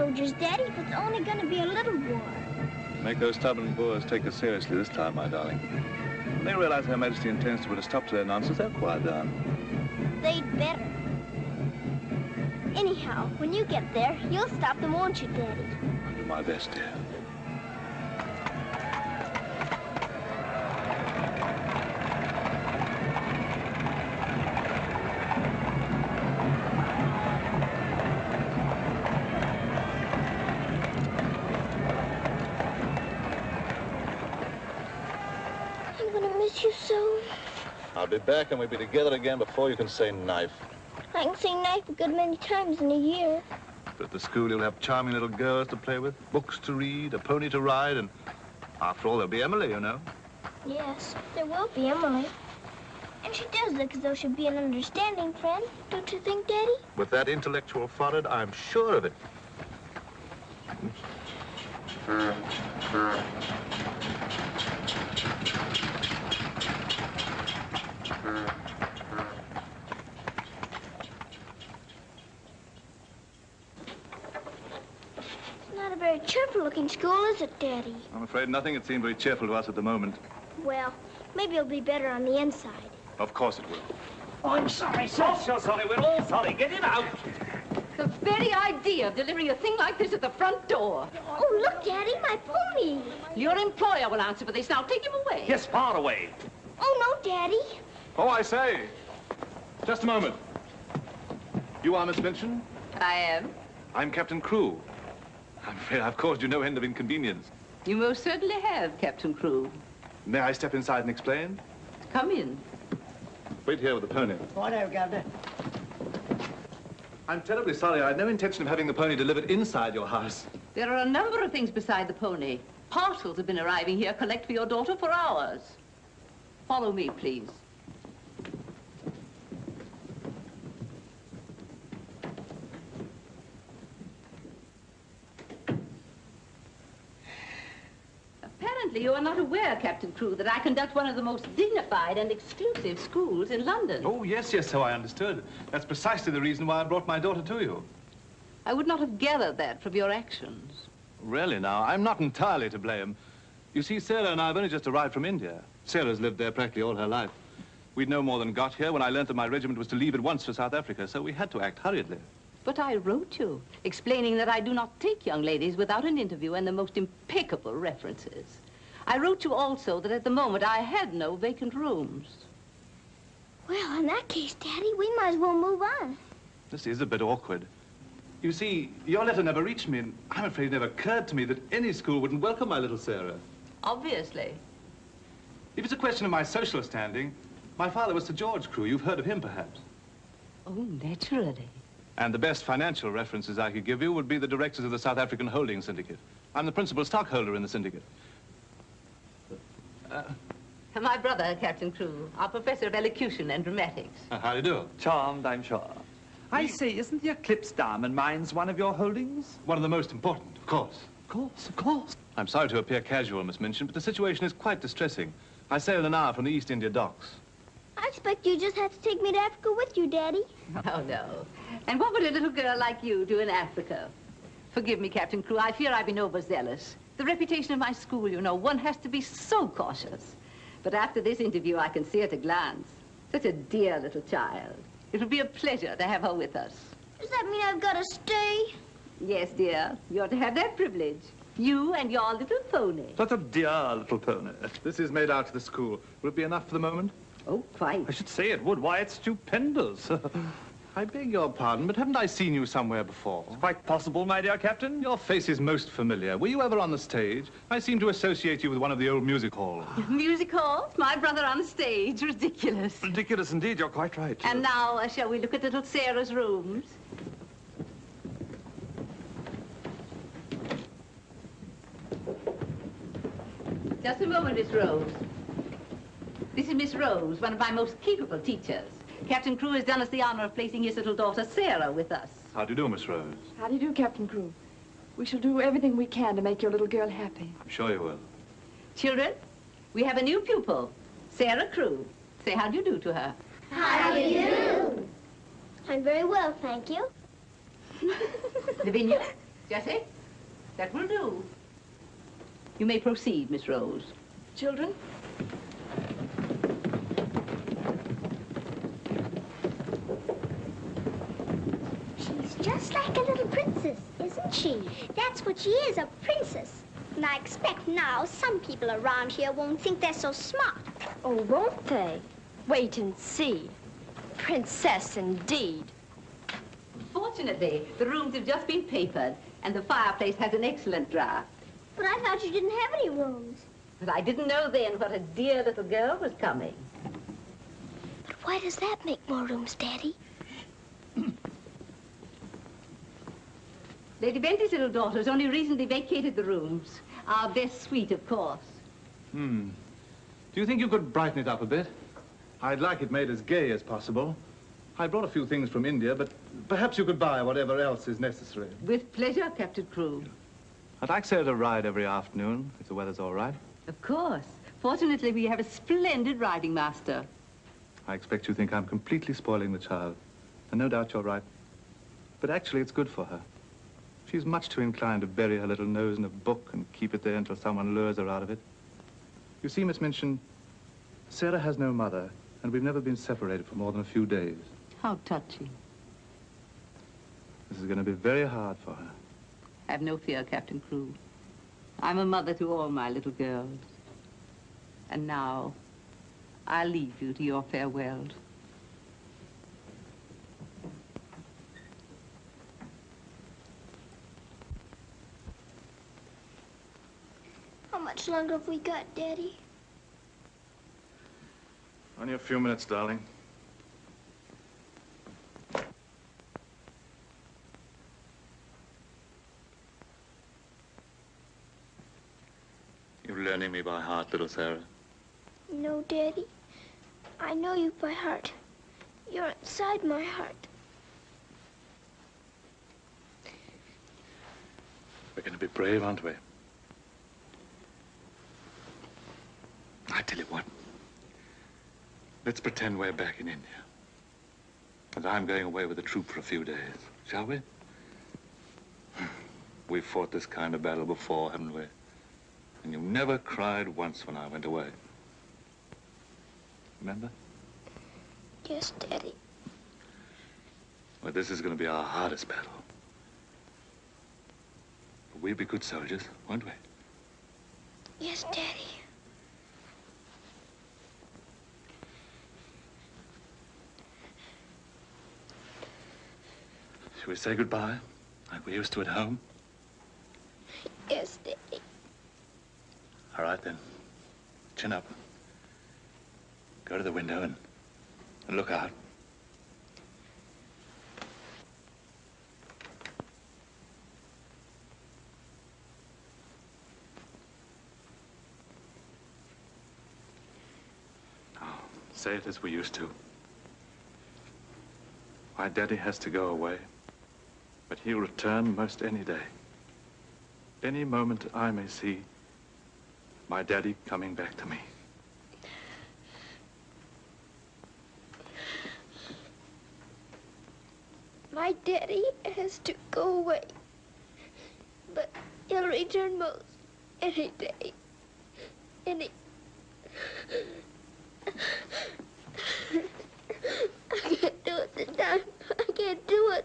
soldiers, Daddy, if it's only going to be a little war. Make those stubborn Boers take us seriously this time, my darling. When they realize Her Majesty intends to put a stop to their nonsense, they'll quiet down. They'd better. Anyhow, when you get there, you'll stop them, won't you, Daddy? I'll do my best, dear. You so. I'll be back and we'll be together again before you can say knife. I can say knife a good many times in a year. But at the school you'll have charming little girls to play with, books to read, a pony to ride, and after all, there'll be Emily, you know. Yes, there will be Emily. And she does look as though she'd be an understanding friend, don't you think, Daddy? With that intellectual forehead, I'm sure of it. Not a very cheerful-looking school, is it, Daddy? I'm afraid nothing had seemed very cheerful to us at the moment. Well, maybe it'll be better on the inside. Of course it will. Oh, I'm sorry, sir. Oh, sorry. We're all sorry. Get him out. The very idea of delivering a thing like this at the front door. Oh, look, Daddy, my pony. Your employer will answer for this. Now, take him away. Yes, far away. Oh, no, Daddy. Oh, I say. Just a moment. You are Miss Minchin? I am. I'm Captain Crewe. I'm afraid I've caused you no end of inconvenience. You most certainly have, Captain Crewe. May I step inside and explain? Come in. Wait here with the pony. Righto, Governor. I'm terribly sorry. I had no intention of having the pony delivered inside your house. There are a number of things beside the pony. Parcels have been arriving here, collect for your daughter for hours. Follow me, please. Apparently, you are not aware, Captain Crewe, that I conduct one of the most dignified and exclusive schools in London. Oh, yes, so I understood. That's precisely the reason why I brought my daughter to you. I would not have gathered that from your actions. Really, now, I'm not entirely to blame. You see, Sarah and I have only just arrived from India. Sarah's lived there practically all her life. We'd no more than got here when I learnt that my regiment was to leave at once for South Africa, so we had to act hurriedly. But I wrote you, explaining that I do not take young ladies without an interview and the most impeccable references. I wrote you also that at the moment I had no vacant rooms. Well, in that case, Daddy, we might as well move on. This is a bit awkward. You see, your letter never reached me, and I'm afraid it never occurred to me that any school wouldn't welcome my little Sarah. Obviously. If it's a question of my social standing, my father was Sir George Crewe. You've heard of him, perhaps. Oh, naturally. And the best financial references I could give you would be the directors of the South African Holding Syndicate. I'm the principal stockholder in the syndicate. My brother, Captain Crewe, our professor of elocution and dramatics. How do you do? Charmed, I'm sure. I say, isn't the Eclipse Diamond Mines one of your holdings? One of the most important, of course. Of course. I'm sorry to appear casual, Miss Minchin, but the situation is quite distressing. I sail in an hour from the East India docks. I expect you just have to take me to Africa with you, Daddy. Oh, no. And what would a little girl like you do in Africa? Forgive me, Captain Crewe, I fear I've been overzealous. The reputation of my school, you know, one has to be so cautious. But after this interview, I can see at a glance. Such a dear little child. It would be a pleasure to have her with us. Does that mean I've got to stay? Yes, dear. You're to have that privilege. You and your little pony. Such a dear little pony. This is made out to the school. Will it be enough for the moment? Oh, quite. I should say it would. Why, it's stupendous. I beg your pardon, but haven't I seen you somewhere before? It's quite possible, my dear Captain. Your face is most familiar. Were you ever on the stage? I seem to associate you with one of the old music halls. Music hall? My brother on the stage. Ridiculous. Ridiculous indeed. You're quite right. And now, shall we look at little Sarah's rooms? Just a moment, Miss Rose. This is Miss Rose, one of my most capable teachers. Captain Crewe has done us the honor of placing his little daughter, Sarah, with us. How do you do, Miss Rose? How do you do, Captain Crewe? We shall do everything we can to make your little girl happy. I'm sure you will. Children, we have a new pupil, Sarah Crewe. Say how do you do to her. How do you do? I'm very well, thank you. Lavinia, Jessie, that will do. You may proceed, Miss Rose. Children? She's just like a little princess, isn't she? That's what she is, a princess. And I expect now some people around here won't think they're so smart. Oh, won't they? Wait and see. Princess indeed. Fortunately, the rooms have just been papered, and the fireplace has an excellent draft. But I thought you didn't have any rooms. But I didn't know then what a dear little girl was coming. But why does that make more rooms, Daddy? Lady Bentley's little daughter has only recently vacated the rooms. Our best suite, of course. Do you think you could brighten it up a bit? I'd like it made as gay as possible. I brought a few things from India, but perhaps you could buy whatever else is necessary. With pleasure, Captain Crewe. I'd like Sarah to ride every afternoon, if the weather's all right. Of course. Fortunately, we have a splendid riding master. I expect you think I'm completely spoiling the child. And no doubt you're right. But actually, it's good for her. She's much too inclined to bury her little nose in a book and keep it there until someone lures her out of it. You see, Miss Minchin, Sarah has no mother, and we've never been separated for more than a few days. How touching. This is going to be very hard for her. Have no fear, Captain Crewe. I'm a mother to all my little girls. And now, I'll leave you to your farewells. How much longer have we got, Daddy? Only a few minutes, darling. You're learning me by heart, little Sarah. No, Daddy. I know you by heart. You're inside my heart. We're going to be brave, aren't we? I tell you what. Let's pretend we're back in India. And I'm going away with the troop for a few days, shall we? We've fought this kind of battle before, haven't we? And you never cried once when I went away. Remember? Yes, Daddy. Well, this is going to be our hardest battle. But we'll be good soldiers, won't we? Yes, Daddy. Shall we say goodbye, like we used to at home? Yes, Daddy. All right, then. Chin up. Go to the window and look out. Now, say it as we used to. My daddy has to go away, but he'll return most any day. Any moment I may see my daddy coming back to me. My daddy has to go away, but he'll return most any day. I can't do it this time. I can't do it.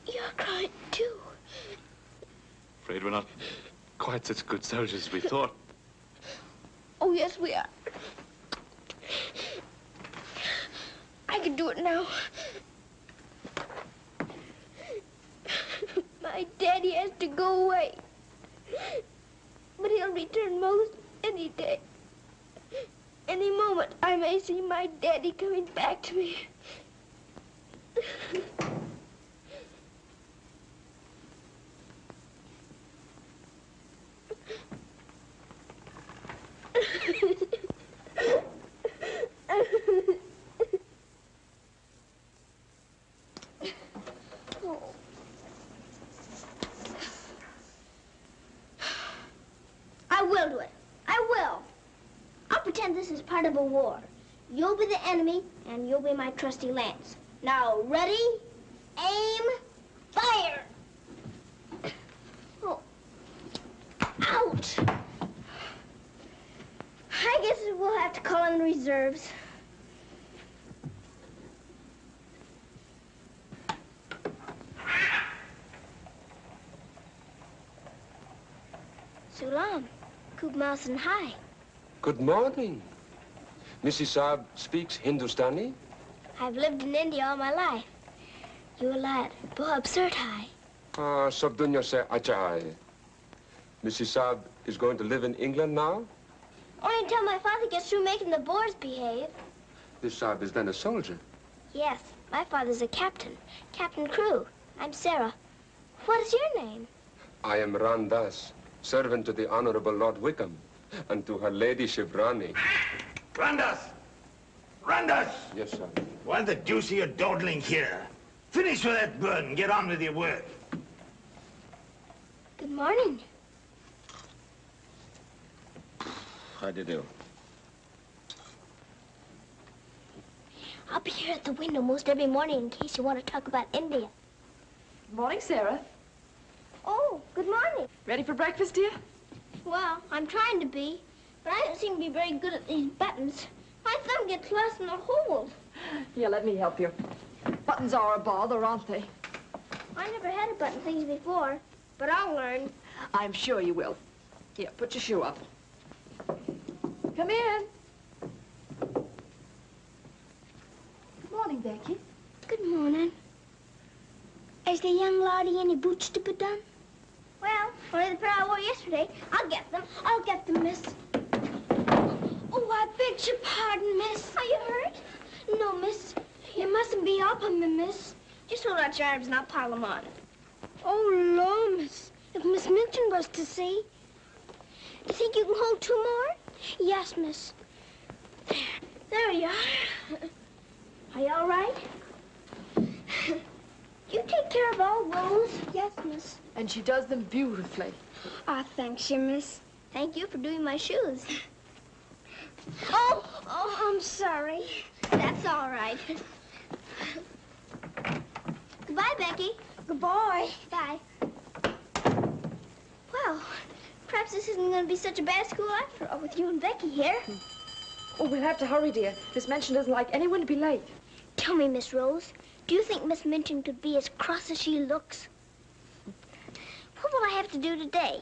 You're crying too. Afraid we're not quite such good soldiers as we thought. Oh, yes, we are. I can do it now. My daddy has to go away, but he'll return most any day. Any moment, I may see my daddy coming back to me. I will do it. I will. I'll pretend this is part of a war. You'll be the enemy, and you'll be my trusty lance. Now, ready, aim, fire! Oh. Ouch! I guess we'll have to call in reserves. Sulam, Kub Mouse and Hi. Good morning. Mrs. Saab speaks Hindustani? I've lived in India all my life. You a lad, boh absurd Hi. Ah, sab dunya se acha hai. Mrs. Saab is going to live in England now? Only until my father gets through making the Boers behave. This Saab is then a soldier. Yes, my father's a captain. Captain Crew. I'm Sarah. What is your name? I am Ran Das, servant to the Honorable Lord Wickham, and to her ladyship Rani. Randas! Randas! Yes, sir. Why the deuce are you dawdling here? Finish with that bird and get on with your work. Good morning. How do you do? I'll be here at the window most every morning in case you want to talk about India. Good morning, Sarah. Oh, good morning. Ready for breakfast, dear? Well, I'm trying to be, but I don't seem to be very good at these buttons. My thumb gets lost in the hole. Here, let me help you. Buttons are a bother, aren't they? I never had to button things before, but I'll learn. I'm sure you will. Here, put your shoe up. Come in. Good morning, Becky. Good morning. Is the young laddie any boots to put on? Well, only the pair I wore yesterday. I'll get them. I'll get them, miss. Oh, I beg your pardon, miss. Are you hurt? No, miss. You mustn't be up on me, miss. Just hold out your arms and I'll pile them on. Oh, Lord, miss. If Miss Minton was to see. Do you think you can hold two more? Yes, miss. There you are. Are you all right? You take care of all those? Yes, miss. And she does them beautifully. Ah, thanks, you, miss. Thank you for doing my shoes. Oh, I'm sorry. That's all right. Goodbye, Becky. Goodbye. Bye. Well, perhaps this isn't going to be such a bad school after all with you and Becky here. Oh, we'll have to hurry, dear. Miss Minchin doesn't like anyone to be late. Tell me, Miss Rose, do you think Miss Minchin could be as cross as she looks? What will I have to do today?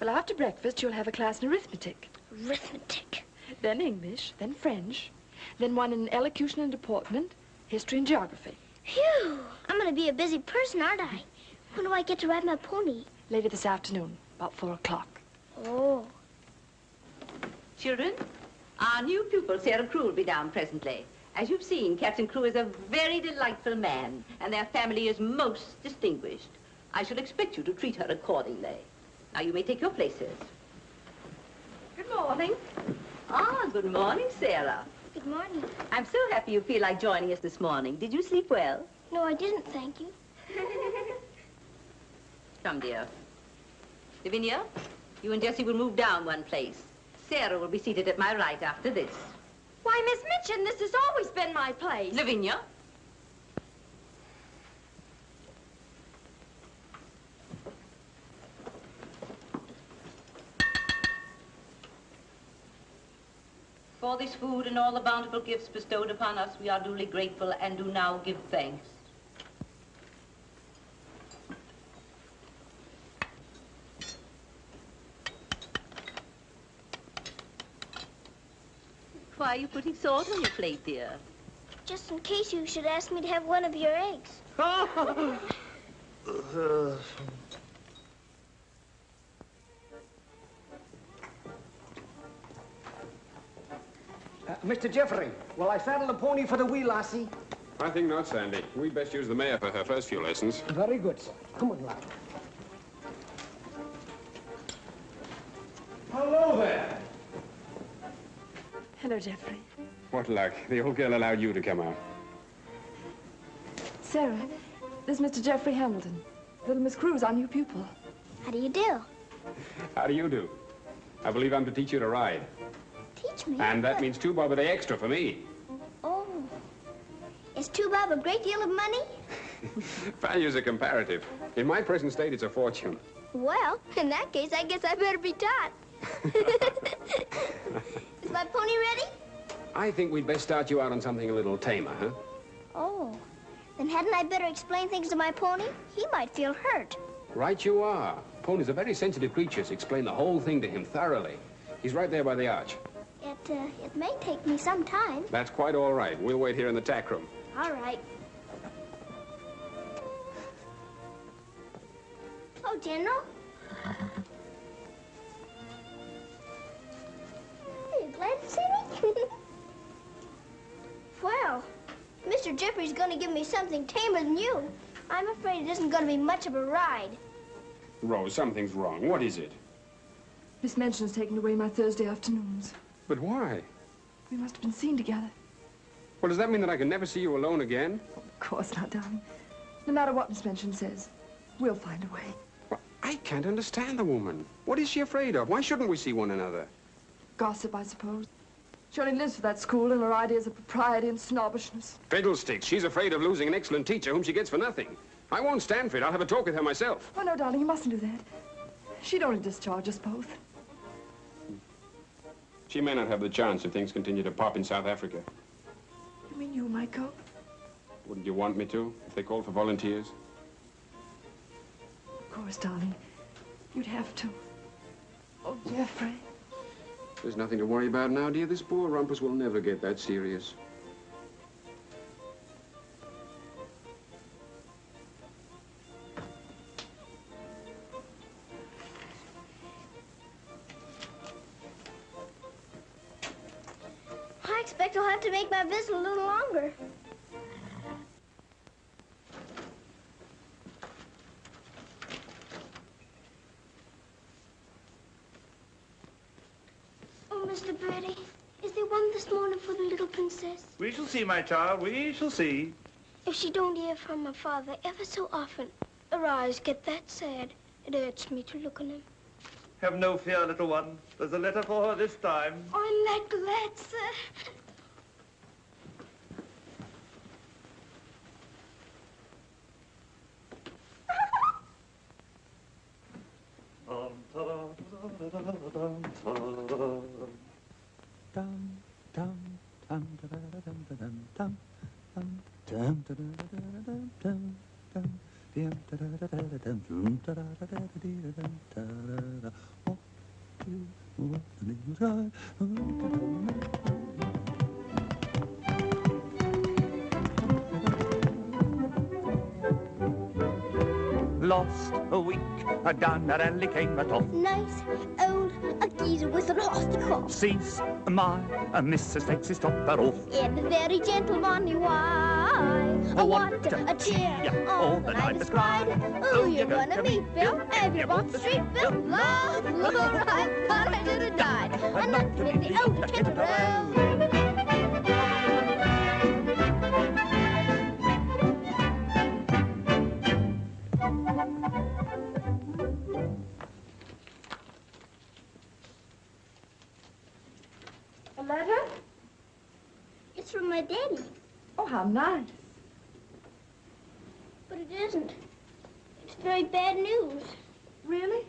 Well, after breakfast, you'll have a class in arithmetic. Arithmetic. Then English, then French, then one in elocution and deportment, history and geography. Phew! I'm going to be a busy person, aren't I? When do I get to ride my pony? Later this afternoon, about 4 o'clock. Oh. Children, our new pupil, Sarah Crew, will be down presently. As you've seen, Captain Crew is a very delightful man, and their family is most distinguished. I shall expect you to treat her accordingly. Now, you may take your places. Good morning. Ah, good morning, Sarah. Good morning. I'm so happy you feel like joining us this morning. Did you sleep well? No, I didn't, thank you. Come, dear. Lavinia, you and Jessie will move down one place. Sarah will be seated at my right after this. Why, Miss Minchin, this has always been my place. Lavinia. For this food and all the bountiful gifts bestowed upon us, we are duly grateful and do now give thanks. Why are you putting salt on your plate, dear? Just in case you should ask me to have one of your eggs. Mr. Jeffrey, will I saddle the pony for the wee lassie? I think not, Sandy. We'd best use the mare for her first few lessons. Very good, sir. Come on, lad. Hello there. Hello, Jeffrey. What luck. The old girl allowed you to come out. Sarah, this is Mr. Jeffrey Hamilton. Little Miss Crew's our new pupil. How do you do? How do you do? I believe I'm to teach you to ride. Teach me. And that means 2 bob a day extra for me. Is 2 bob a great deal of money? Values are comparative. In my present state, it's a fortune. Well, in that case, I guess I better be taught. Is my pony ready? I think we'd best start you out on something a little tamer, huh? Oh, then hadn't I better explain things to my pony? He might feel hurt. Right you are. Ponies are very sensitive creatures. Explain the whole thing to him thoroughly. He's right there by the arch. It may take me some time. That's quite all right. We'll wait here in the tack room. All right. Oh, General. Are you glad to see me? Well, Mr. Jeffrey's going to give me something tamer than you. I'm afraid it isn't going to be much of a ride. Rose, something's wrong. What is it? Miss Minchin's taken away my Thursday afternoons. But why? We must have been seen together. Well, does that mean that I can never see you alone again? Of course not, darling. No matter what Miss Minchin says, we'll find a way. Well, I can't understand the woman. What is she afraid of? Why shouldn't we see one another? Gossip, I suppose. She only lives for that school and her ideas of propriety and snobbishness. Fiddlesticks. She's afraid of losing an excellent teacher whom she gets for nothing. I won't stand for it. I'll have a talk with her myself. Oh, no, darling, you mustn't do that. She'd only discharge us both. She may not have the chance if things continue to pop in South Africa. You mean you might go? Wouldn't you want me to, if they called for volunteers? Of course, darling. You'd have to. Oh, Jeffrey. There's nothing to worry about now, dear. This poor rumpus will never get that serious. I expect I'll have to make my visit a little longer. Oh, Mr. Birdie, is there one this morning for the little princess? We shall see, my child. We shall see. If she don't hear from her father ever so often, her eyes get that sad. It hurts me to look on them. Have no fear, little one. There's a letter for her this time. I'm that glad, sir. Lost a week, down the alley came a top. Nice old geezer with an nasty cough. Sees my Mrs. takes his topper off. In a very gentlemanly way. What a cheer all the night has cried. Who you gonna meet, Bill? Have you bought the street, Bill? Love, I thought I should have died. I'm not in the old Tipperary. A letter? It's from my daddy. Oh, how nice. But it isn't. It's very bad news. Really?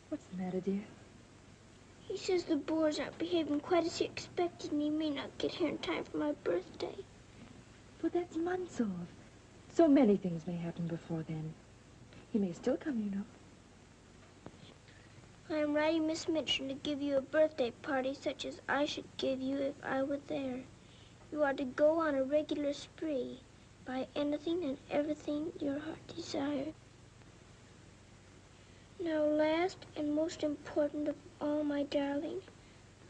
What's the matter, dear? He says the Boers aren't behaving quite as he expected, and he may not get here in time for my birthday. But that's months off. So many things may happen before then. He may still come, you know. I am writing Miss Minchin to give you a birthday party such as I should give you if I were there. You are to go on a regular spree. Buy anything and everything your heart desires. Now, last and most important of all, my darling,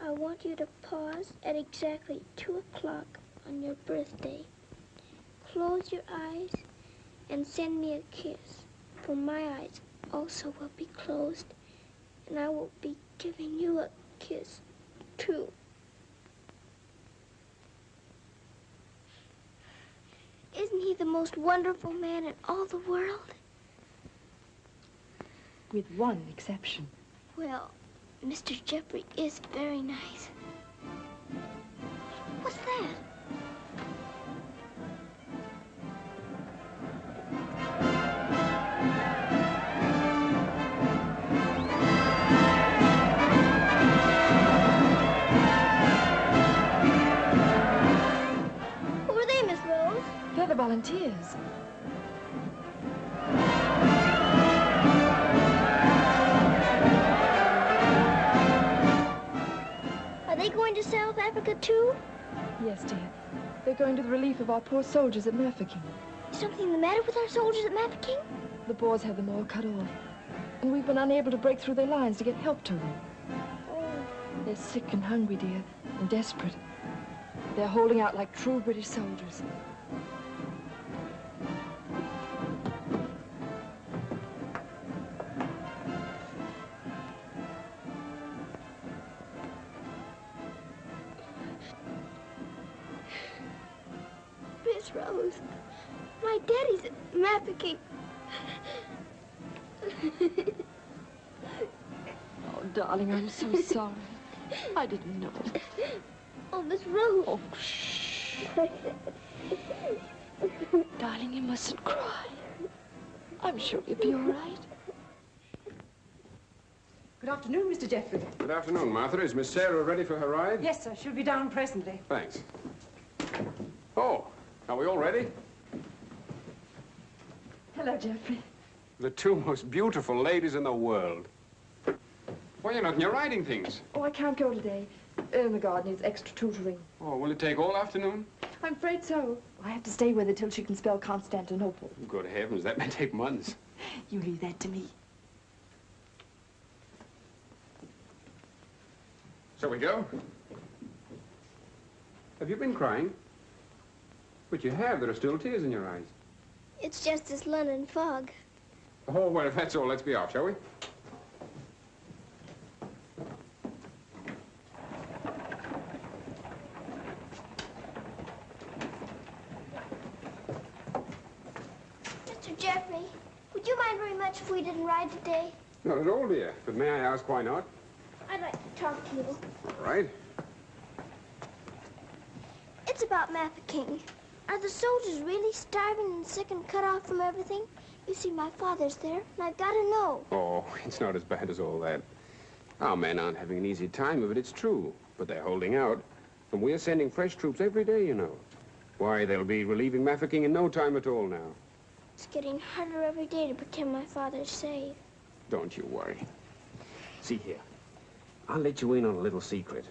I want you to pause at exactly 2 o'clock on your birthday. Close your eyes and send me a kiss, for my eyes also will be closed, and I will be giving you a kiss, too. Isn't he the most wonderful man in all the world? With one exception. Well, Mr. Jeffrey is very nice. What's that? Africa, too? Yes, dear. They're going to the relief of our poor soldiers at Mafeking. Is something the matter with our soldiers at Mafeking? The Boers have them all cut off. And we've been unable to break through their lines to get help to them. Oh. They're sick and hungry, dear, and desperate. They're holding out like true British soldiers. Miss Rose, my daddy's at Mafeking. Oh, darling, I'm so sorry. I didn't know. Oh, Miss Rose. Oh, shh. Darling, you mustn't cry. I'm sure you'll be all right. Good afternoon, Mr. Jeffrey. Good afternoon, Martha. Is Miss Sarah ready for her ride? Yes, sir. She'll be down presently. Thanks. Oh, are we all ready? Hello, Jeffrey. The two most beautiful ladies in the world. Why, you're not in your riding things. Oh, I can't go today. Ermengarde needs extra tutoring. Oh, will it take all afternoon? I'm afraid so. I have to stay with her till she can spell Constantinople. Good heavens, that may take months. You leave that to me. Shall we go? Have you been crying? But you have. There are still tears in your eyes. It's just this London fog. Oh, well, if that's all, let's be off, shall we? Mr. Jeffrey, would you mind very much if we didn't ride today? Not at all, dear. But may I ask why not? I'd like to talk to you. All right. It's about Mafeking. Are the soldiers really starving and sick and cut off from everything? You see, my father's there, and I've got to know. Oh, it's not as bad as all that. Our men aren't having an easy time of it, it's true. But they're holding out. And we're sending fresh troops every day, you know. Why, they'll be relieving Mafeking in no time at all now. It's getting harder every day to pretend my father's safe. Don't you worry. See here. I'll let you in on a little secret.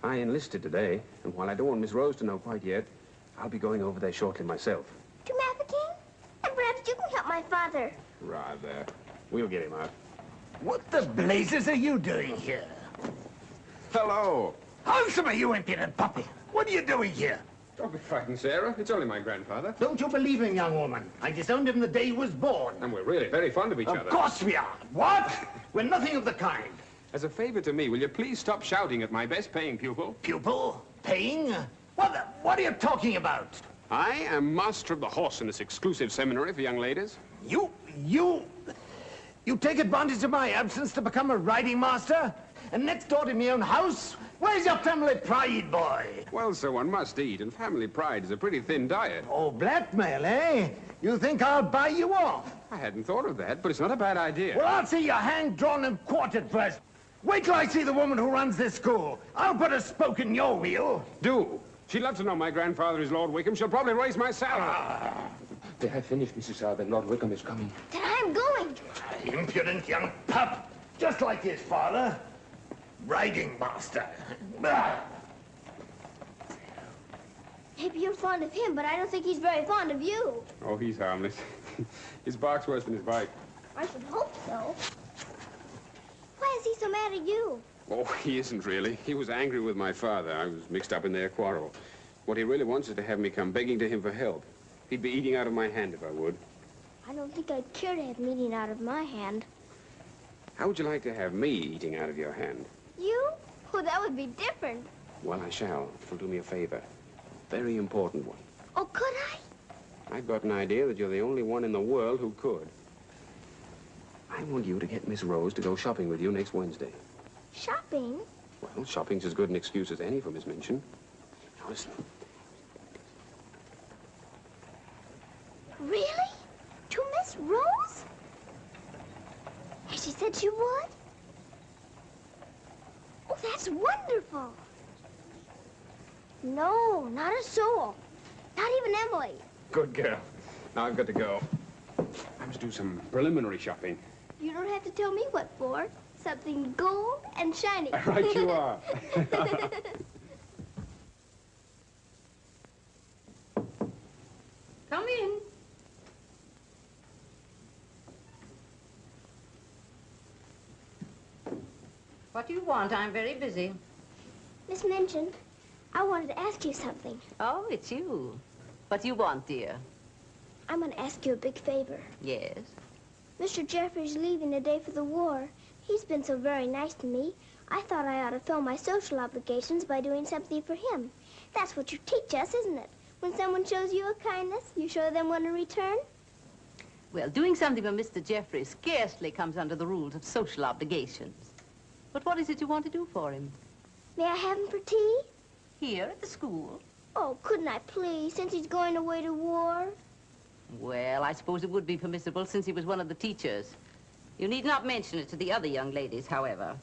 I enlisted today, and while I don't want Miss Rose to know quite yet, I'll be going over there shortly myself. To Mafeking? And perhaps you can help my father. Rather. We'll get him out. What the blazes are you doing here? Hello. Handsome, you impudent puppy. What are you doing here? Don't be frightened, Sarah. It's only my grandfather. Don't you believe him, young woman? I disowned him the day he was born. And we're really very fond of each other. Of course we are. What? We're nothing of the kind. As a favor to me, will you please stop shouting at my best-paying pupil? Pupil? Paying? What are you talking about? I am master of the horse in this exclusive seminary for young ladies. You take advantage of my absence to become a riding master? And next door to my own house? Where's your family pride, boy? Well, sir, one must eat, and family pride is a pretty thin diet. Oh, blackmail, eh? You think I'll buy you off? I hadn't thought of that, but it's not a bad idea. Well, I'll see you hanged, drawn, and quartered first. Wait till I see the woman who runs this school. I'll put a spoke in your wheel. Do. She'd love to know my grandfather is Lord Wickham. She'll probably raise my salary. They have finished, Mrs. Arden. Lord Wickham is coming. Then I'm going. Impudent young pup. Just like his father. Riding master. Maybe you're fond of him, but I don't think he's very fond of you. Oh, he's harmless. His bark's worse than his bite. I should hope so. Why is he so mad at you? Oh, he isn't really. He was angry with my father. I was mixed up in their quarrel. What he really wants is to have me come begging to him for help. He'd be eating out of my hand if I would. I don't think I'd care to have meat eaten out of my hand. How would you like to have me eating out of your hand? You? Oh, that would be different. Well, I shall, if you'll do me a favor. Very important one. Oh, could I? I've got an idea that you're the only one in the world who could. I want you to get Miss Rose to go shopping with you next Wednesday. Shopping? Well, shopping's as good an excuse as any for Miss Minchin. Now, listen. Really? To Miss Rose? Has she said she would? Oh, that's wonderful. No, not a soul. Not even Emily. Good girl. Now I've got to go. I must do some preliminary shopping. You don't have to tell me what for. Something gold and shiny. Right you are. Come in. What do you want? I'm very busy. Miss Minchin, I wanted to ask you something. Oh, it's you. What do you want, dear? I'm going to ask you a big favor. Yes? Mr. Jeffrey's leaving today for the war. He's been so very nice to me. I thought I ought to fill my social obligations by doing something for him. That's what you teach us, isn't it? When someone shows you a kindness, you show them one in return? Well, doing something for Mr. Jeffrey scarcely comes under the rules of social obligations. But what is it you want to do for him? May I have him for tea? Here at the school? Oh, couldn't I please, since he's going away to war? Well, I suppose it would be permissible since he was one of the teachers. You need not mention it to the other young ladies, however.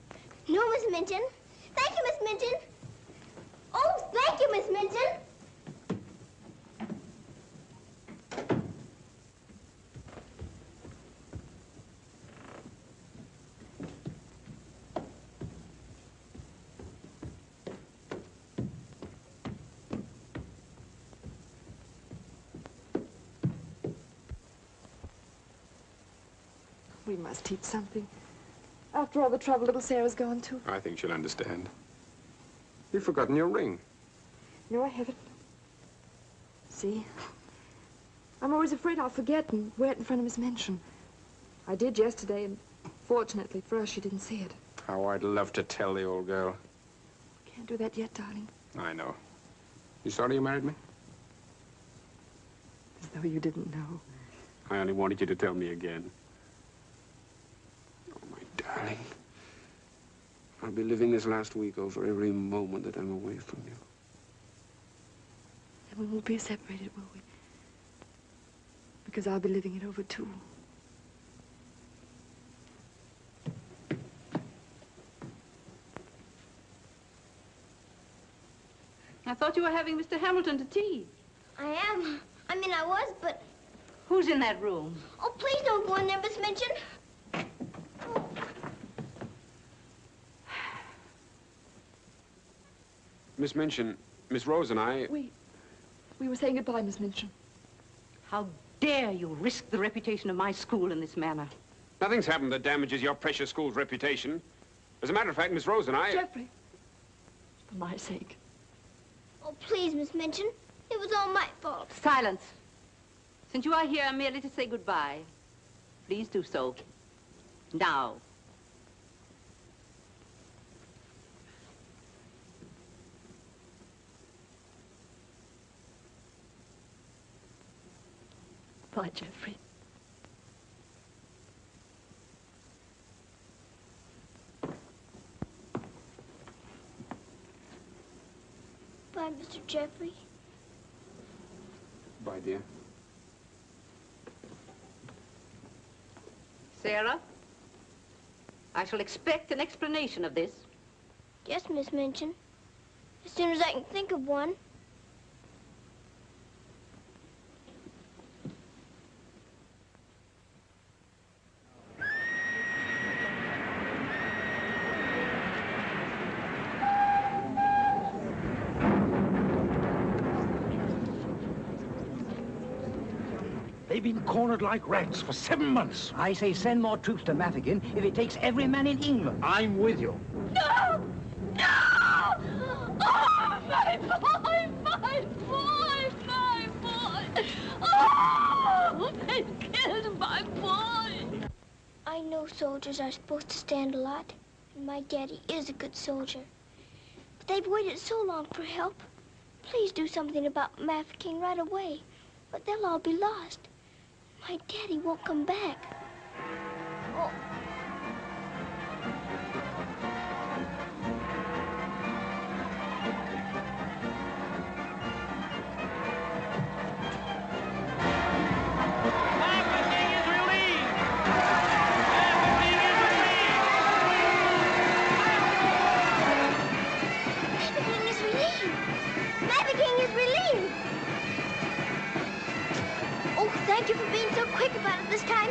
No, Miss Minchin. Thank you, Miss Minchin. Oh, thank you, Miss Minchin. We must teach something. After all the trouble little Sarah's gone to. I think she'll understand. You've forgotten your ring. No, I haven't. See? I'm always afraid I'll forget and wear it in front of Miss Minchin. I did yesterday, and fortunately for us, she didn't see it. How I'd love to tell the old girl. Can't do that yet, darling. I know. You sorry you married me? As though you didn't know. I only wanted you to tell me again. Oh, my darling. I'll be living this last week over every moment that I'm away from you. And we won't be separated, will we? Because I'll be living it over, too. I thought you were having Mr. Hamilton to tea. I am. I mean, I was, but... Who's in that room? Oh, please don't go in there, Miss Minchin. Miss Minchin, Miss Rose and I... We were saying goodbye, Miss Minchin. How dare you risk the reputation of my school in this manner? Nothing's happened that damages your precious school's reputation. As a matter of fact, Miss Rose and I... Jeffrey, for my sake. Oh, please, Miss Minchin. It was all my fault. Silence. Since you are here merely to say goodbye, please do so. Now. Bye, Jeffrey. Bye, Mr. Jeffrey. Bye, dear. Sarah, I shall expect an explanation of this. Yes, Miss Minchin. As soon as I can think of one. They've been cornered like rats for 7 months. I say send more troops to Mafeking if it takes every man in England. I'm with you. No! No! Oh, my boy! My boy! My boy! Oh! They killed my boy! I know soldiers are supposed to stand a lot, and my daddy is a good soldier. But they've waited so long for help. Please do something about Mafeking right away, or they'll all be lost. My daddy won't come back. Oh. Thank you for being so quick about it this time.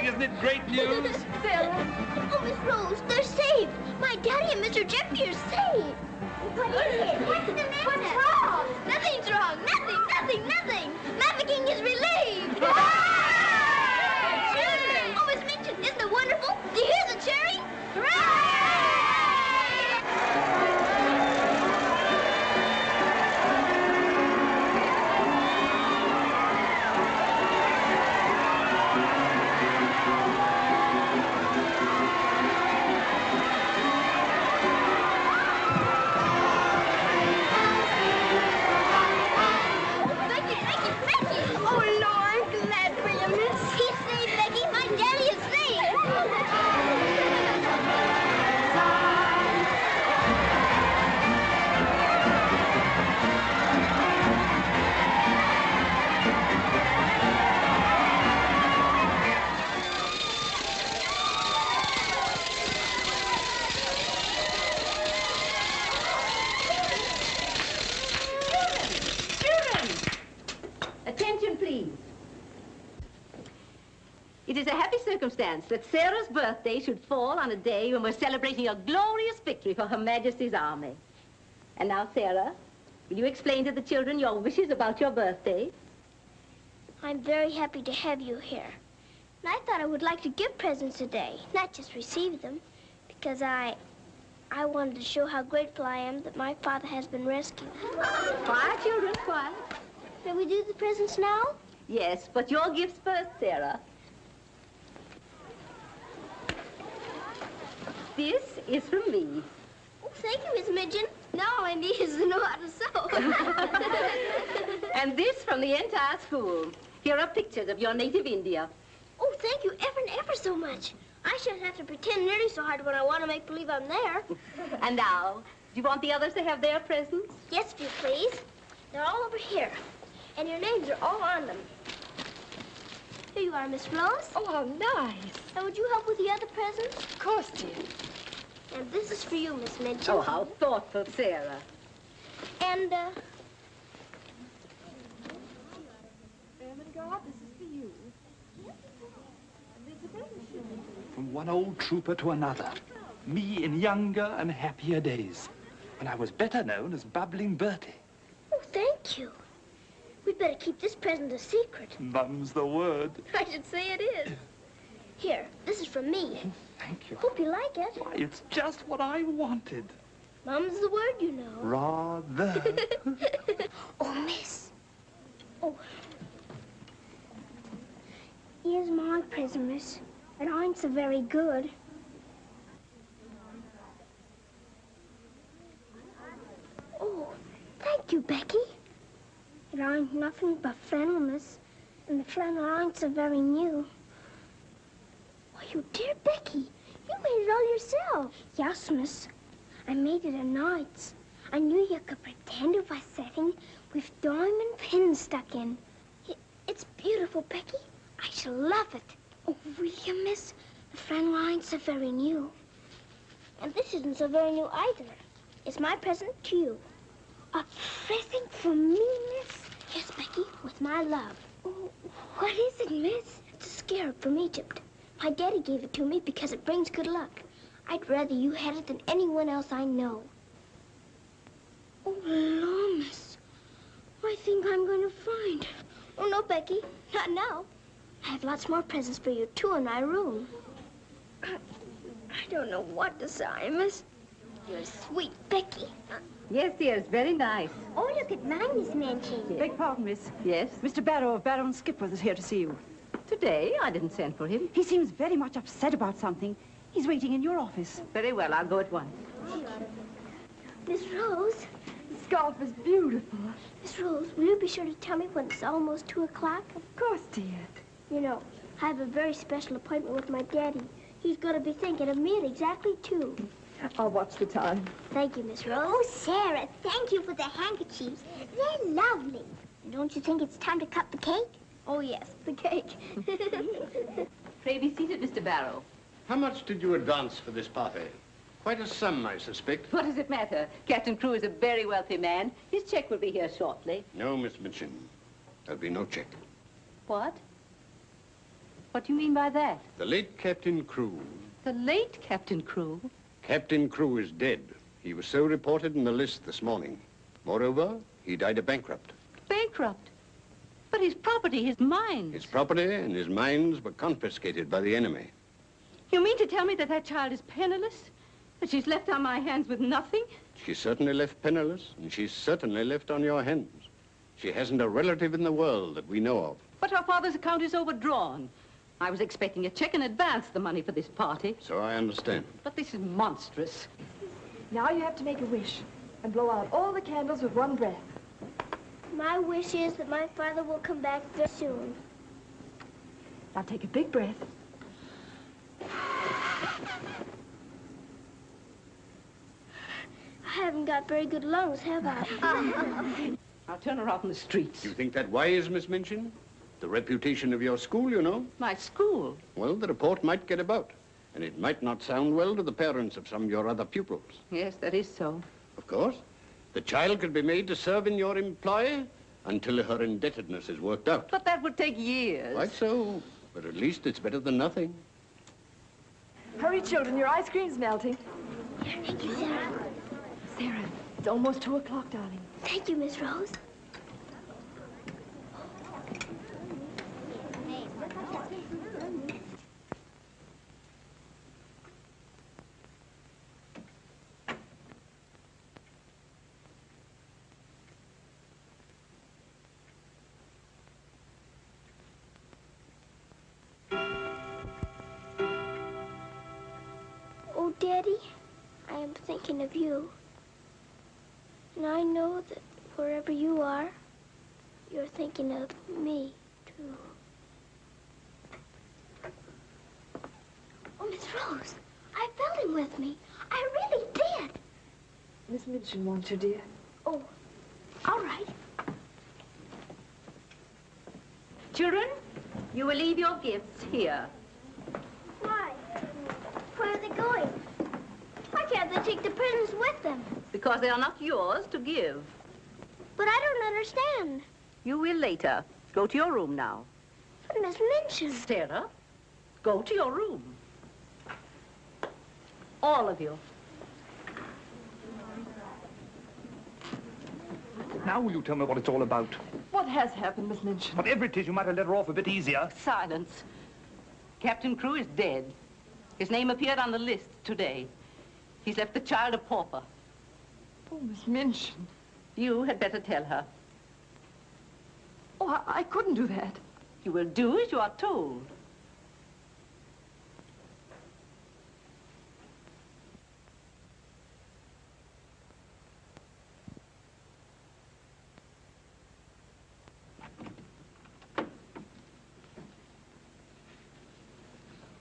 darling, isn't it great news? Sarah. Oh, Miss Rose, they're saved. My daddy and Mr. Jeffrey are saved. What is it? What's the matter? What's wrong? Nothing's wrong. Nothing. Mafeking is relieved. Oh, Miss Minchin, isn't it wonderful? Do you hear the cheering? Hooray! It is a happy circumstance that Sarah's birthday should fall on a day when we're celebrating a glorious victory for Her Majesty's army. And now, Sarah, will you explain to the children your wishes about your birthday? I'm very happy to have you here. And I thought I would like to give presents today, not just receive them, because I wanted to show how grateful I am that my father has been rescued. Quiet, children, quiet. Shall we do the presents now? Yes, but your gifts first, Sarah. This is from me. Oh, thank you, Miss Midgeon. Now all I need is to know how to sew. And this from the entire school. Here are pictures of your native India. Oh, thank you ever and ever so much. I shouldn't have to pretend nearly so hard when I want to make believe I'm there. And now, do you want the others to have their presents? Yes, if you please. They're all over here. And your names are all on them. Here you are, Miss Rose. Oh, how nice. And would you help with the other presents? Of course, dear. And this is for you, Miss Midgeon. Oh, how thoughtful, Sarah. And, Ermengarde, this is for you. From one old trooper to another. Me in younger and happier days, when I was better known as Bubbling Bertie. Oh, thank you. We'd better keep this present a secret. Mum's the word. I should say it is. Here, this is from me. Thank you. Hope you like it. Why, it's just what I wanted. Mum's the word, you know. Rather. Oh, miss. Oh. Here's my present, miss. It ain't so very good. Oh, thank you, Becky. It ain't nothing but flannel, miss. And the flannel ain't so very new. Why, you dear Becky, you made it all yourself. Yes, miss. I made it at nights. I knew you could pretend it was setting with diamond pins stuck in. It's beautiful, Becky. I shall love it. Oh, will you, miss? The flannel ain't so very new. And this isn't so very new either. It's my present to you. A present from me, miss? Yes, Becky, with my love. Oh, what is it, miss? It's a scarab from Egypt. My daddy gave it to me because it brings good luck. I'd rather you had it than anyone else I know. Oh, Lord, miss. I think I'm going to find it. Oh, no, Becky. Not now. I have lots more presents for you, too, in my room. I don't know what to say, miss. You're sweet, Becky. Yes, dear, it's very nice. Oh, look at mine, Miss Manchin. Beg pardon, miss. Yes? Mr. Barrow of Baron Skipworth is here to see you. Today? I didn't send for him. He seems very much upset about something. He's waiting in your office. Very well, I'll go at once. Miss Rose. The scarf is beautiful. Miss Rose, will you be sure to tell me when it's almost 2 o'clock? Of course, dear. You know, I have a very special appointment with my daddy. He's going to be thinking of me at exactly 2. I'll watch the time. Thank you, Miss Rose. Oh, Sarah, thank you for the handkerchiefs. They're lovely. Don't you think it's time to cut the cake? Oh, yes, the cake. Pray be seated, Mr. Barrow. How much did you advance for this party? Quite a sum, I suspect. What does it matter? Captain Crewe is a very wealthy man. His check will be here shortly. No, Miss Minchin. There'll be no check. What? What do you mean by that? The late Captain Crewe. The late Captain Crewe? Captain Crewe is dead. He was so reported in the list this morning. Moreover, he died a bankrupt. Bankrupt? But his property, his mines. His property and his mines were confiscated by the enemy. You mean to tell me that that child is penniless? That she's left on my hands with nothing? She's certainly left penniless, and she's certainly left on your hands. She hasn't a relative in the world that we know of. But her father's account is overdrawn. I was expecting a check in advance, the money for this party. So I understand. But this is monstrous. Now you have to make a wish and blow out all the candles with one breath. My wish is that my father will come back very soon. Now take a big breath. I haven't got very good lungs, have I? I'll turn her out in the streets. You think that wise, Miss Minchin? The reputation of your school, you know. My school? Well, the report might get about, and it might not sound well to the parents of some of your other pupils. Yes, that is so. Of course. The child could be made to serve in your employ until her indebtedness is worked out. But that would take years. Quite so, but at least it's better than nothing. Hurry, children, your ice cream's melting. Thank you, Sarah. Sarah, it's almost 2 o'clock, darling. Thank you, Miss Rose. Oh, Daddy, I am thinking of you. And I know that wherever you are, you're thinking of me, too. Oh, Miss Rose, I felt him with me. I really did. Miss Minchin wants you, dear. Oh, all right. Children, you will leave your gifts here. Why? Where are they going? Why can't they take the presents with them? Because they are not yours to give. But I don't understand. You will later. Go to your room now. But Miss Minchin. Sarah, go to your room. All of you. Now will you tell me what it's all about? What has happened, Miss Minchin? Whatever it is, you might have let her off a bit easier. Silence. Captain Crewe is dead. His name appeared on the list today. He's left the child a pauper. Oh, Miss Minchin. You had better tell her. Oh, I couldn't do that. You will do as you are told.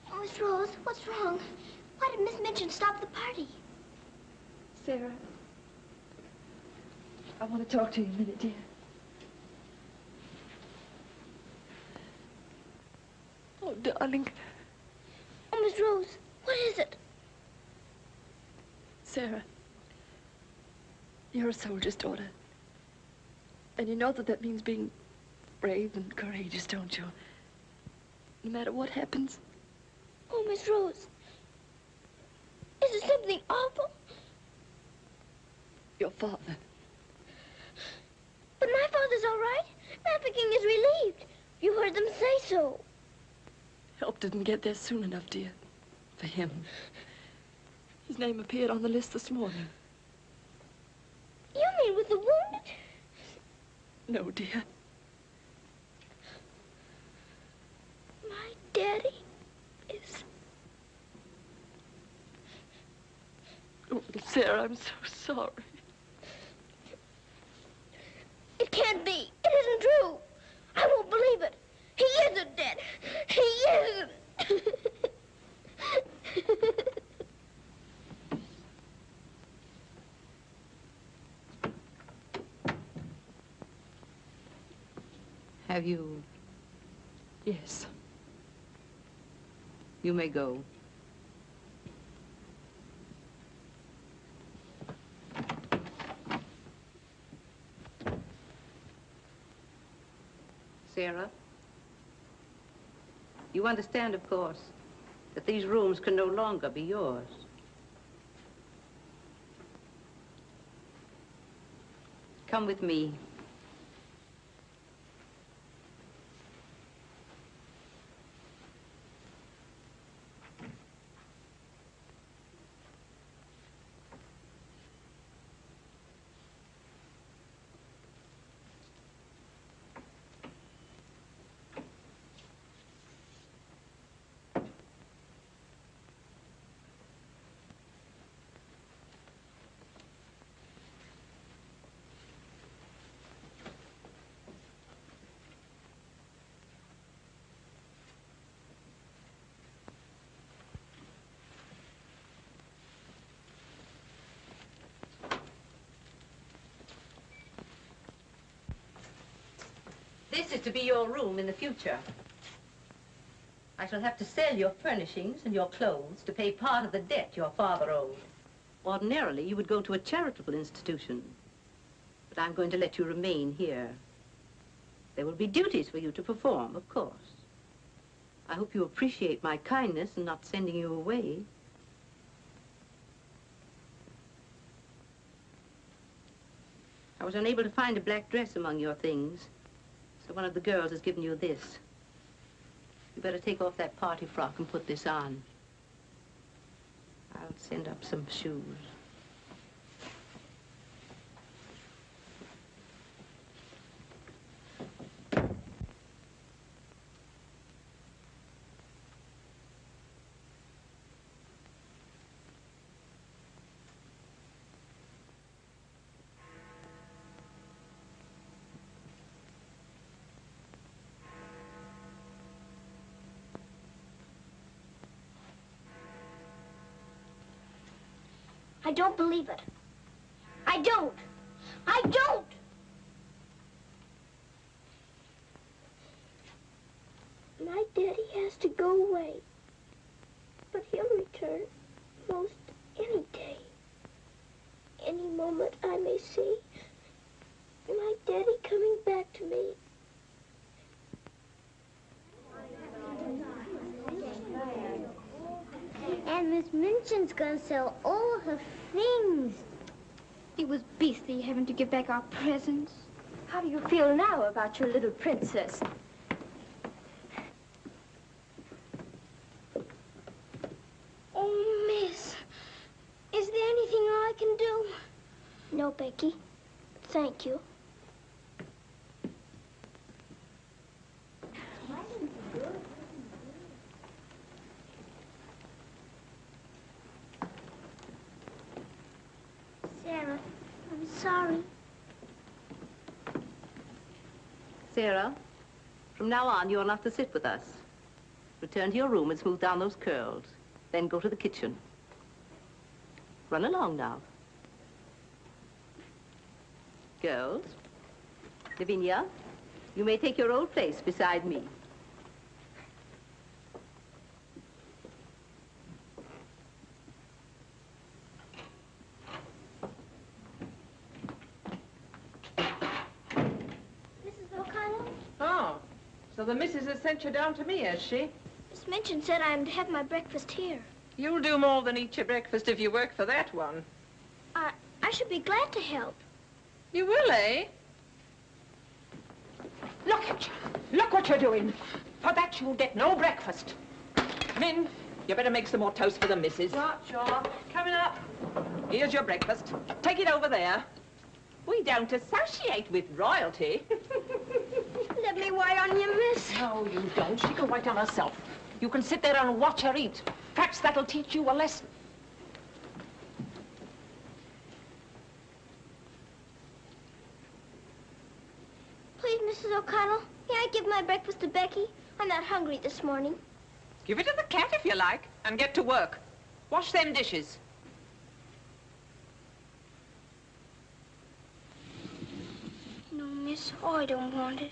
Oh, Miss Rose, what's wrong? Why did Miss Minchin stop the party? Sarah, I want to talk to you a minute, dear. Oh, darling. Oh, Miss Rose, what is it? Sarah, you're a soldier's daughter. And you know that that means being brave and courageous, don't you? No matter what happens. Oh, Miss Rose, is it something awful? Your father. But my father's all right. Mafeking is relieved. You heard them say so. Help didn't get there soon enough, dear. For him. His name appeared on the list this morning. You mean with the wounded? No, dear. My daddy is... Oh, Sarah, I'm so sorry. It can't be. It isn't true. I won't believe it. He isn't dead. He isn't. Have you? Yes. You may go. Sarah? You understand, of course, that these rooms can no longer be yours. Come with me. This is to be your room in the future. I shall have to sell your furnishings and your clothes to pay part of the debt your father owed. Ordinarily, you would go to a charitable institution, but I'm going to let you remain here. There will be duties for you to perform, of course. I hope you appreciate my kindness in not sending you away. I was unable to find a black dress among your things. So one of the girls has given you this. You better take off that party frock and put this on. I'll send up some shoes. I don't believe it. I don't. I don't! My daddy has to go away. But he'll return most any day. Any moment I may see my daddy coming back to me. And Miss Minchin's gonna sell all her things. It was beastly having to give back our presents. How do you feel now about your little princess? Oh, Miss, is there anything I can do? No, Becky. Thank you. Sarah, I'm sorry. Sarah, from now on, you're not to sit with us. Return to your room and smooth down those curls. Then go to the kitchen. Run along now. Girls, Lavinia, you may take your old place beside me. So the missus has sent you down to me, has she? Miss Minchin said I am to have my breakfast here. You'll do more than eat your breakfast if you work for that one. I should be glad to help. You will, eh? Look at you. Look what you're doing. For that you'll get no breakfast. Min, you better make some more toast for the missus. Right, sure. Coming up. Here's your breakfast. Take it over there. We don't associate with royalty. Let me wait on you, miss. No, you don't. She can wait on herself. You can sit there and watch her eat. Perhaps that'll teach you a lesson. Please, Mrs. O'Connell, may I give my breakfast to Becky? I'm not hungry this morning. Give it to the cat if you like, and get to work. Wash them dishes. No, miss, I don't want it.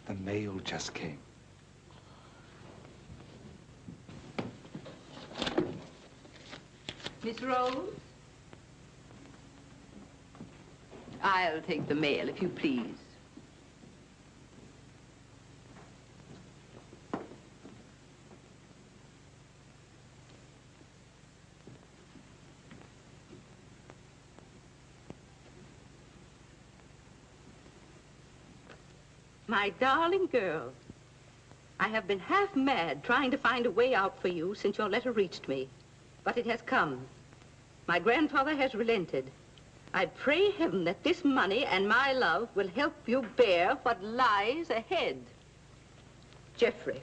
The mail just came. Miss Rose? I'll take the mail, if you please. My darling girl, I have been half mad trying to find a way out for you since your letter reached me. But it has come. My grandfather has relented. I pray heaven that this money and my love will help you bear what lies ahead. Geoffrey.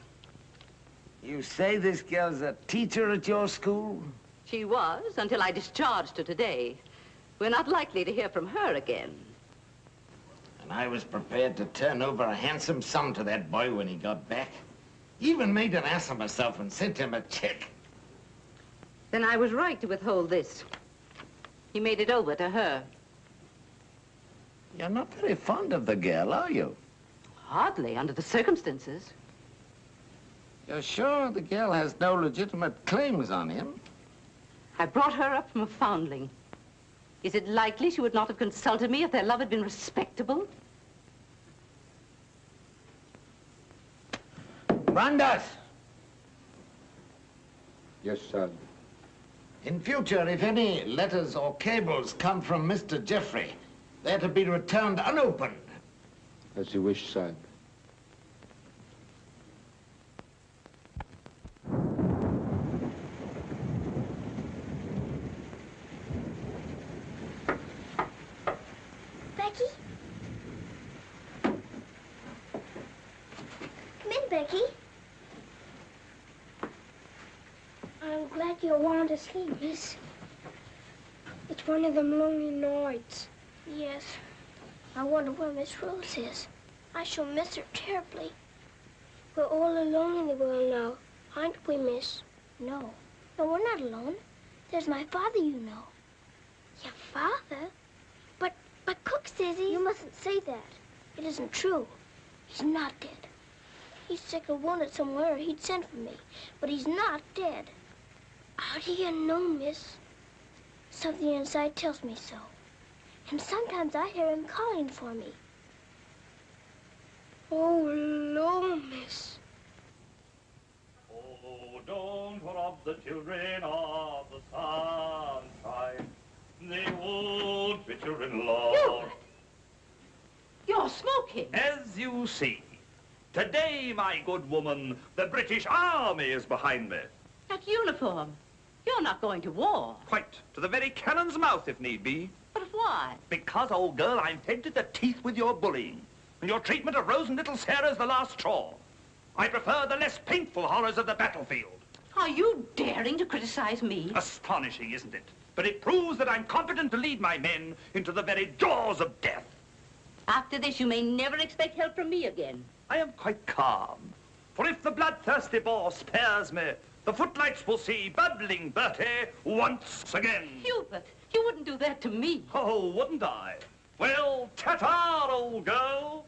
You say this girl's a teacher at your school? She was, until I discharged her today. We're not likely to hear from her again. And I was prepared to turn over a handsome sum to that boy when he got back. Even made an ass of myself and sent him a check. Then I was right to withhold this. He made it over to her. You're not very fond of the girl, are you? Hardly, under the circumstances. You're sure the girl has no legitimate claims on him? I brought her up from a foundling. Is it likely she would not have consulted me if their love had been respectable? Brandas! Yes, sir. In future, if any letters or cables come from Mr. Geoffrey, they're to be returned unopened. As you wish, sir. Becky? Come in, Becky. I'm glad you want to sleep, miss. It's one of them lonely nights. Yes. I wonder where Miss Rose is. I shall miss her terribly. We're all alone in the world now, aren't we, miss? No. No, we're not alone. There's my father, you know. Your father? But Cook says he... You mustn't say that. It isn't true. He's not dead. He's sick or wounded somewhere, or he'd send for me. But he's not dead. How do you know, miss? Something inside tells me so. And sometimes I hear him calling for me. Oh, Lord, miss. Oh, don't rob the children of the sunshine. They won't fit your in-law. You're smoking. As you see, today, my good woman, the British Army is behind me. That uniform. You're not going to war. Quite. To the very cannon's mouth, if need be. But why? Because, old girl, I'm fed to the teeth with your bullying. And your treatment of Rose and little Sarah's the last straw. I prefer the less painful horrors of the battlefield. Are you daring to criticize me? Astonishing, isn't it? But it proves that I'm competent to lead my men into the very jaws of death. After this, you may never expect help from me again. I am quite calm. For if the bloodthirsty Boer spares me, the footlights will see bubbling Bertie once again. Hubert, you wouldn't do that to me. Oh, wouldn't I? Well, ta-ta, old girl.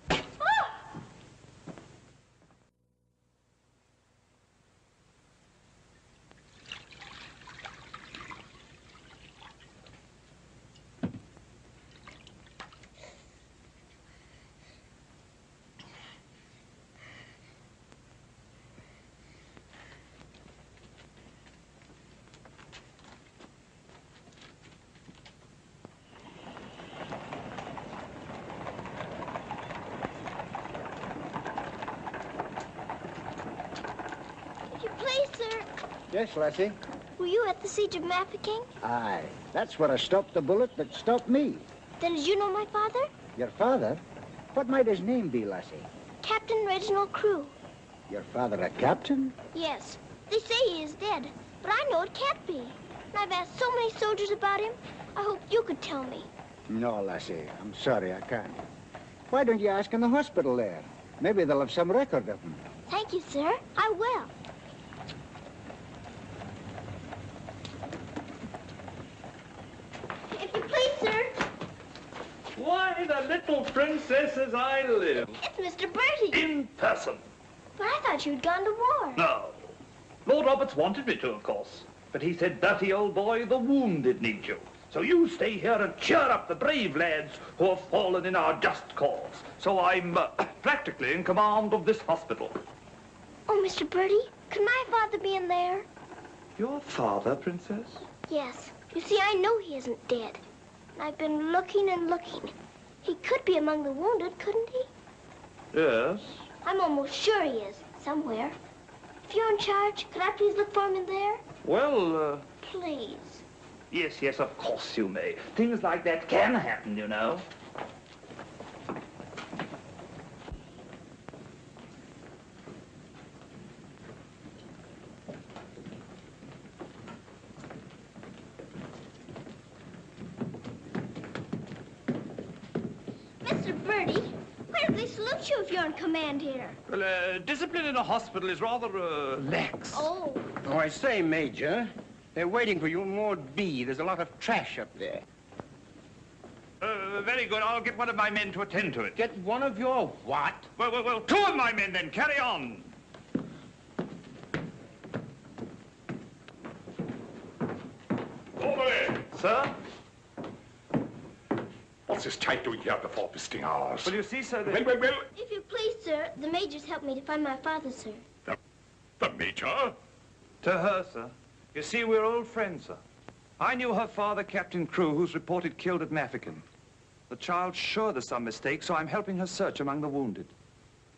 Yes, Lassie? Were you at the Siege of Mafeking? Aye. That's where I stopped the bullet that stopped me. Then did you know my father? Your father? What might his name be, Lassie? Captain Reginald Crewe. Your father a captain? Yes. They say he is dead, but I know it can't be. And I've asked so many soldiers about him. I hope you could tell me. No, Lassie. I'm sorry, I can't. Why don't you ask in the hospital there? Maybe they'll have some record of him. Thank you, sir. I will. If you please, sir. Why, the little princess as I live. It's Mr. Bertie. In person. But I thought you'd gone to war. No. Lord Roberts wanted me to, of course. But he said, "Dirty old boy, the wounded need you. So you stay here and cheer up the brave lads who have fallen in our just cause." So I'm practically in command of this hospital. Oh, Mr. Birdie, could my father be in there? Your father, Princess? Yes. You see, I know he isn't dead. I've been looking and looking. He could be among the wounded, couldn't he? Yes. I'm almost sure he is, somewhere. If you're in charge, could I please look for him in there? Well, Please. yes, yes, of course you may. Things like that can happen, you know. Mr. Birdie, where do they salute you if you're in command here? Well, discipline in a hospital is rather, lax. Oh. Oh, I say, Major, they're waiting for you in Ward B. There's a lot of trash up there. Very good. I'll get one of my men to attend to it. Get one of your what? Well, two of my men then. Carry on. Orderly! Sir? What's this type doing here before visiting hours? Well, you see, sir, Well. If you please, sir, the Major's helped me to find my father, sir. The Major? To her, sir. You see, we're old friends, sir. I knew her father, Captain Crew, who's reported killed at Mafeking. The child's sure there's some mistake, so I'm helping her search among the wounded.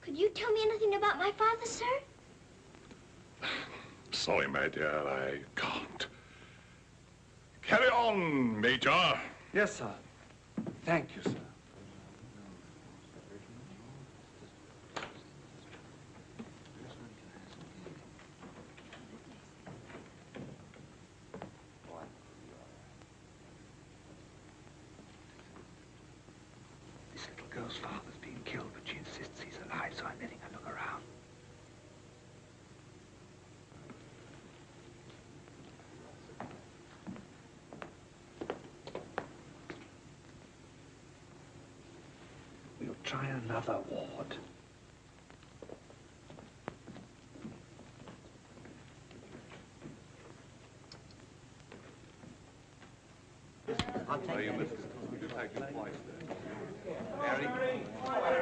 Could you tell me anything about my father, sir? Sorry, my dear, I can't. Carry on, Major. Yes, sir. Thank you, sir. This little girl's father's being killed, but she insists he's alive, so I'm letting her look around. We'll try another ward.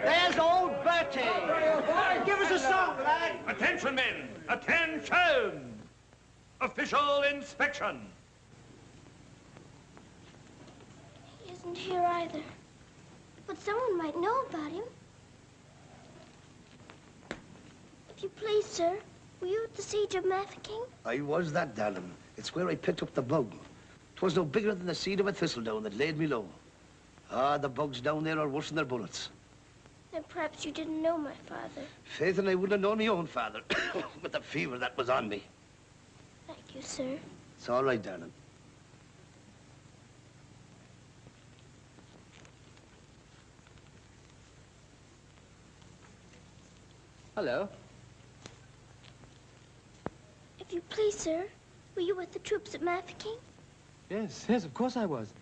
There's old Bertie. Give us a song, lad. Attention, men! Attention! Official inspection. He isn't here either. But someone might know about him. If you please, sir, were you at the Siege of Mafeking? I was that, darling. It's where I picked up the bug. 'Twas no bigger than the seed of a thistledown that laid me low. Ah, the bugs down there are worse than their bullets. Then perhaps you didn't know my father. Faith, and I wouldn't have known my own father with the fever that was on me. Thank you, sir. It's all right, darling. Hello. If you please, sir, were you with the troops at Mafeking? Yes, of course I was.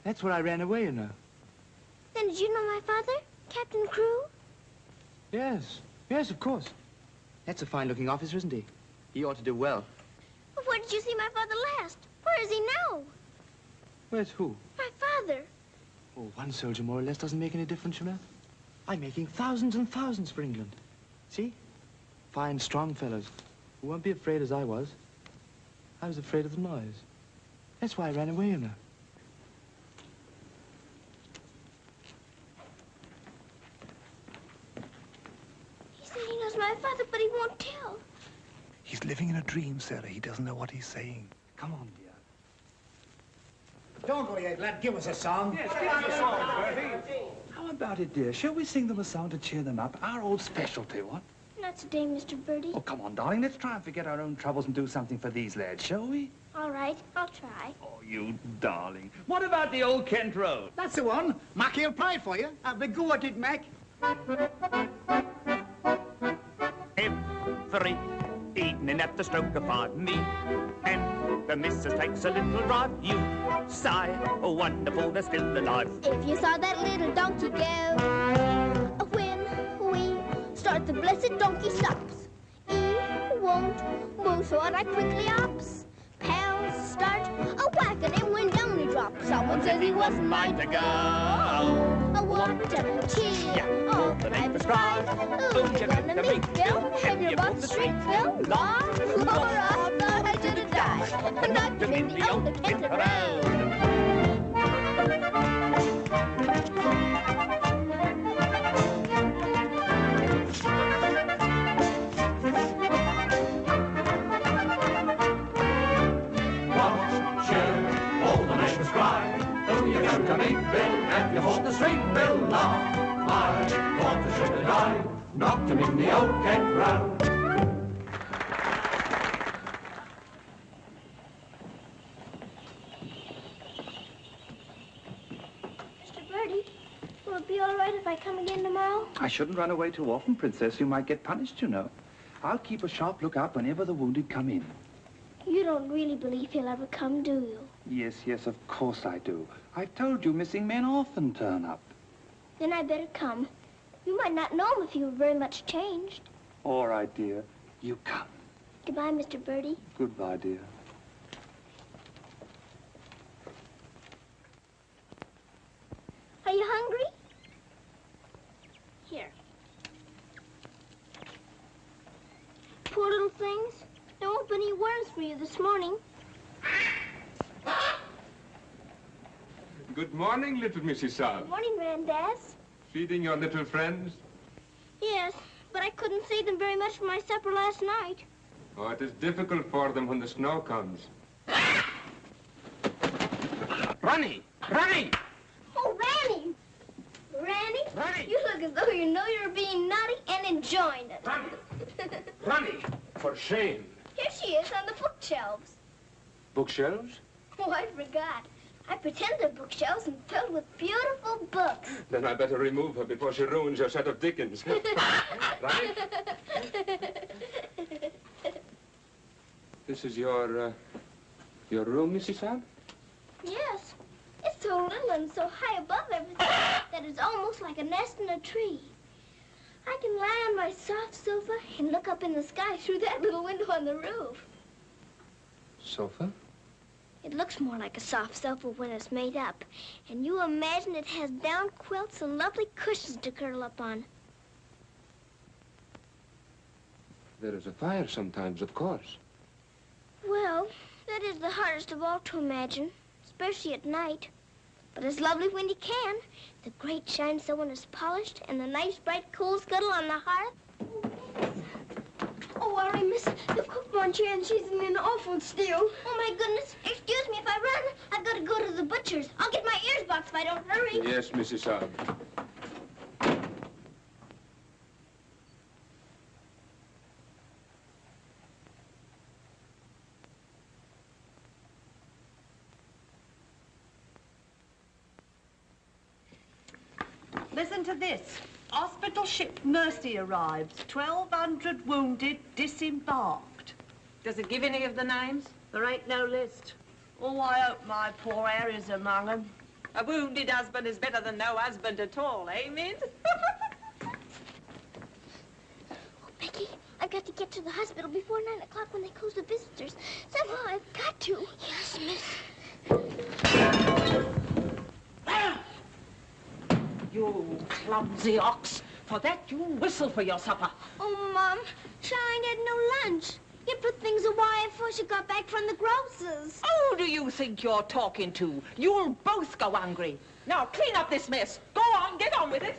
That's where I ran away, you know. Then did you know my father, Captain Crew? Yes, of course. That's a fine-looking officer, isn't he? He ought to do well. Well, where did you see my father last? Where is he now? Where's who? My father. Oh, one soldier more or less doesn't make any difference, you know. I'm making thousands and thousands for England. See? Fine, strong fellows who won't be afraid as I was. I was afraid of the noise. That's why I ran away, you know. He said he knows my father, but he won't tell. He's living in a dream, Sarah. He doesn't know what he's saying. Come on, dear. Don't go yet, lad. Give us a song. Yes, give us a song, Bertie. How about it, dear? Shall we sing them a song to cheer them up? Our old specialty, what? Not today, Mr. Birdie. Oh, come on, darling. Let's try and forget our own troubles and do something for these lads, shall we? All right, I'll try. Oh, you darling. What about the old Kent Road? That's the one. Mackie'll play for you. Have a go at it, Mac. Every evening at the stroke of 5, me and the missus takes a little drive. You sigh, oh wonderful, they're still alive. If you saw that little donkey go, when we start, the blessed donkey stops. He won't move, so I quickly ups. Pound a whack at him when down he dropped. Someone says he wasn't mine to go. Oh, what a cheer. Oh, the night was dry. Oh, you're gonna make Bill. Have your butt street, Bill. Lord, I thought I should have died. And knocked him in the old Kentucky Road. To meet Bill, and you hold the street, Bill, law. I thought I should have died, knocked him in the old Kent round. Mr. Birdie, will it be all right if I come again tomorrow? I shouldn't run away too often, Princess. You might get punished, you know. I'll keep a sharp lookout whenever the wounded come in. You don't really believe he'll ever come, do you? Yes, of course I do. I've told you missing men often turn up. Then I better come. You might not know him if he were very much changed. All right, dear. You come. Goodbye, Mr. Birdie. Goodbye, dear. Are you hungry? Here. Poor little things. There won't be any worms for you this morning. Good morning, little Mrs. Saab. Good morning, Grandaz. Feeding your little friends? Yes, but I couldn't save them very much for my supper last night. Oh, it is difficult for them when the snow comes. Ronnie! Ronnie! Oh, Ranny! Ranny, you look as though you know you're being naughty and enjoying it. Ronnie! For shame. Here she is on the bookshelves. Bookshelves? Oh, I forgot. I pretend they're bookshelves and filled with beautiful books. Then I better remove her before she ruins your set of Dickens. Ronnie? This is your room, Mrs. Saab? Yes. It's so little and so high above everything that it's almost like a nest in a tree. I can lie on my soft sofa and look up in the sky through that little window on the roof. Sofa? It looks more like a soft sofa when it's made up. And you imagine it has down quilts and lovely cushions to curl up on. There is a fire sometimes, of course. Well, that is the hardest of all to imagine, especially at night. But it's lovely when you can. The grate shines so when it's polished, and the nice bright coal scuttle on the hearth. Oh, worry, miss. The cook wants you, and she's in an awful stew. Oh, my goodness. Excuse me if I run. I've got to go to the butcher's. I'll get my ears boxed if I don't hurry. Yes, Mrs. Saab. Listen to this. Hospital ship Mercy arrives. 1,200 wounded disembarked. Does it give any of the names? There ain't no list. Oh, I hope my poor Harry's among them. A wounded husband is better than no husband at all, eh, Mint? Oh, Becky, I've got to get to the hospital before 9 o'clock when they close the visitors. Somehow I've got to. Yes, miss. You clumsy ox. For that, you whistle for your supper. Oh, Mom, Shine had no lunch. You put things away before she got back from the grocer's. Who do you think you're talking to? You'll both go hungry. Now, clean up this mess. Go on, get on with it.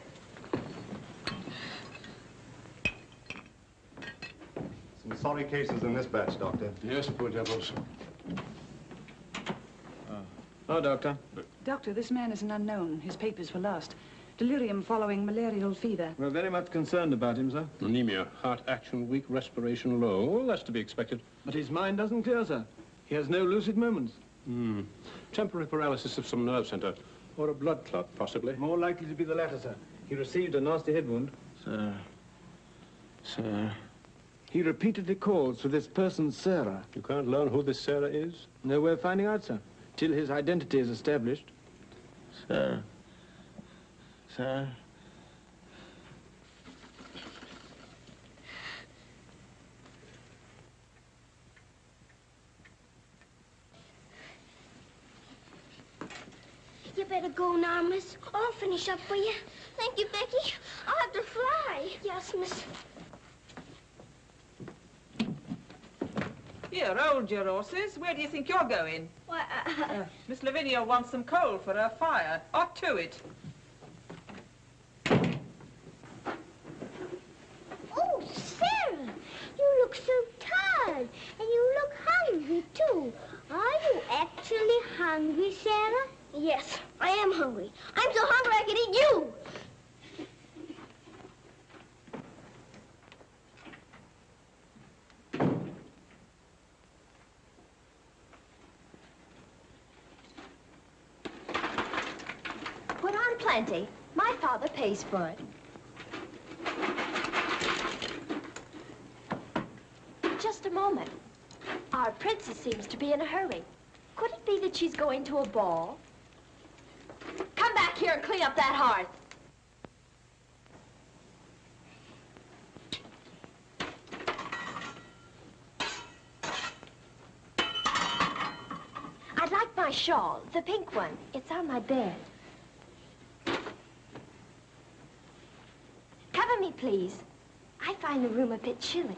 Some sorry cases in this batch, Doctor. Yes, poor devils. Oh, Doctor. Doctor, this man is an unknown. His papers were lost. Delirium following malarial fever. We're very much concerned about him, sir. Anemia, heart action weak, respiration low. Well, that's to be expected. But his mind doesn't clear, sir. He has no lucid moments. Temporary paralysis of some nerve center. Or a blood clot, possibly. More likely to be the latter, sir. He received a nasty head wound. Sir. He repeatedly calls for this person, Sarah. You can't learn who this Sarah is? No way of finding out, sir. Till his identity is established. Sir. better go now, miss. I'll finish up for you. Thank you, Becky. I'll have to fly. Yes, miss. Here, hold your horses. Where do you think you're going? Why, Miss Lavinia wants some coal for her fire. Hot to it. Oh, Sarah, you look so tired, and you look hungry, too. Are you actually hungry, Sarah? Yes, I am hungry. I'm so hungry I could eat you. Put on plenty. My father pays for it. Just a moment. Our princess seems to be in a hurry. Could it be that she's going to a ball? Come back here and clean up that hearth. I'd like my shawl, the pink one. It's on my bed. Cover me, please. I find the room a bit chilly.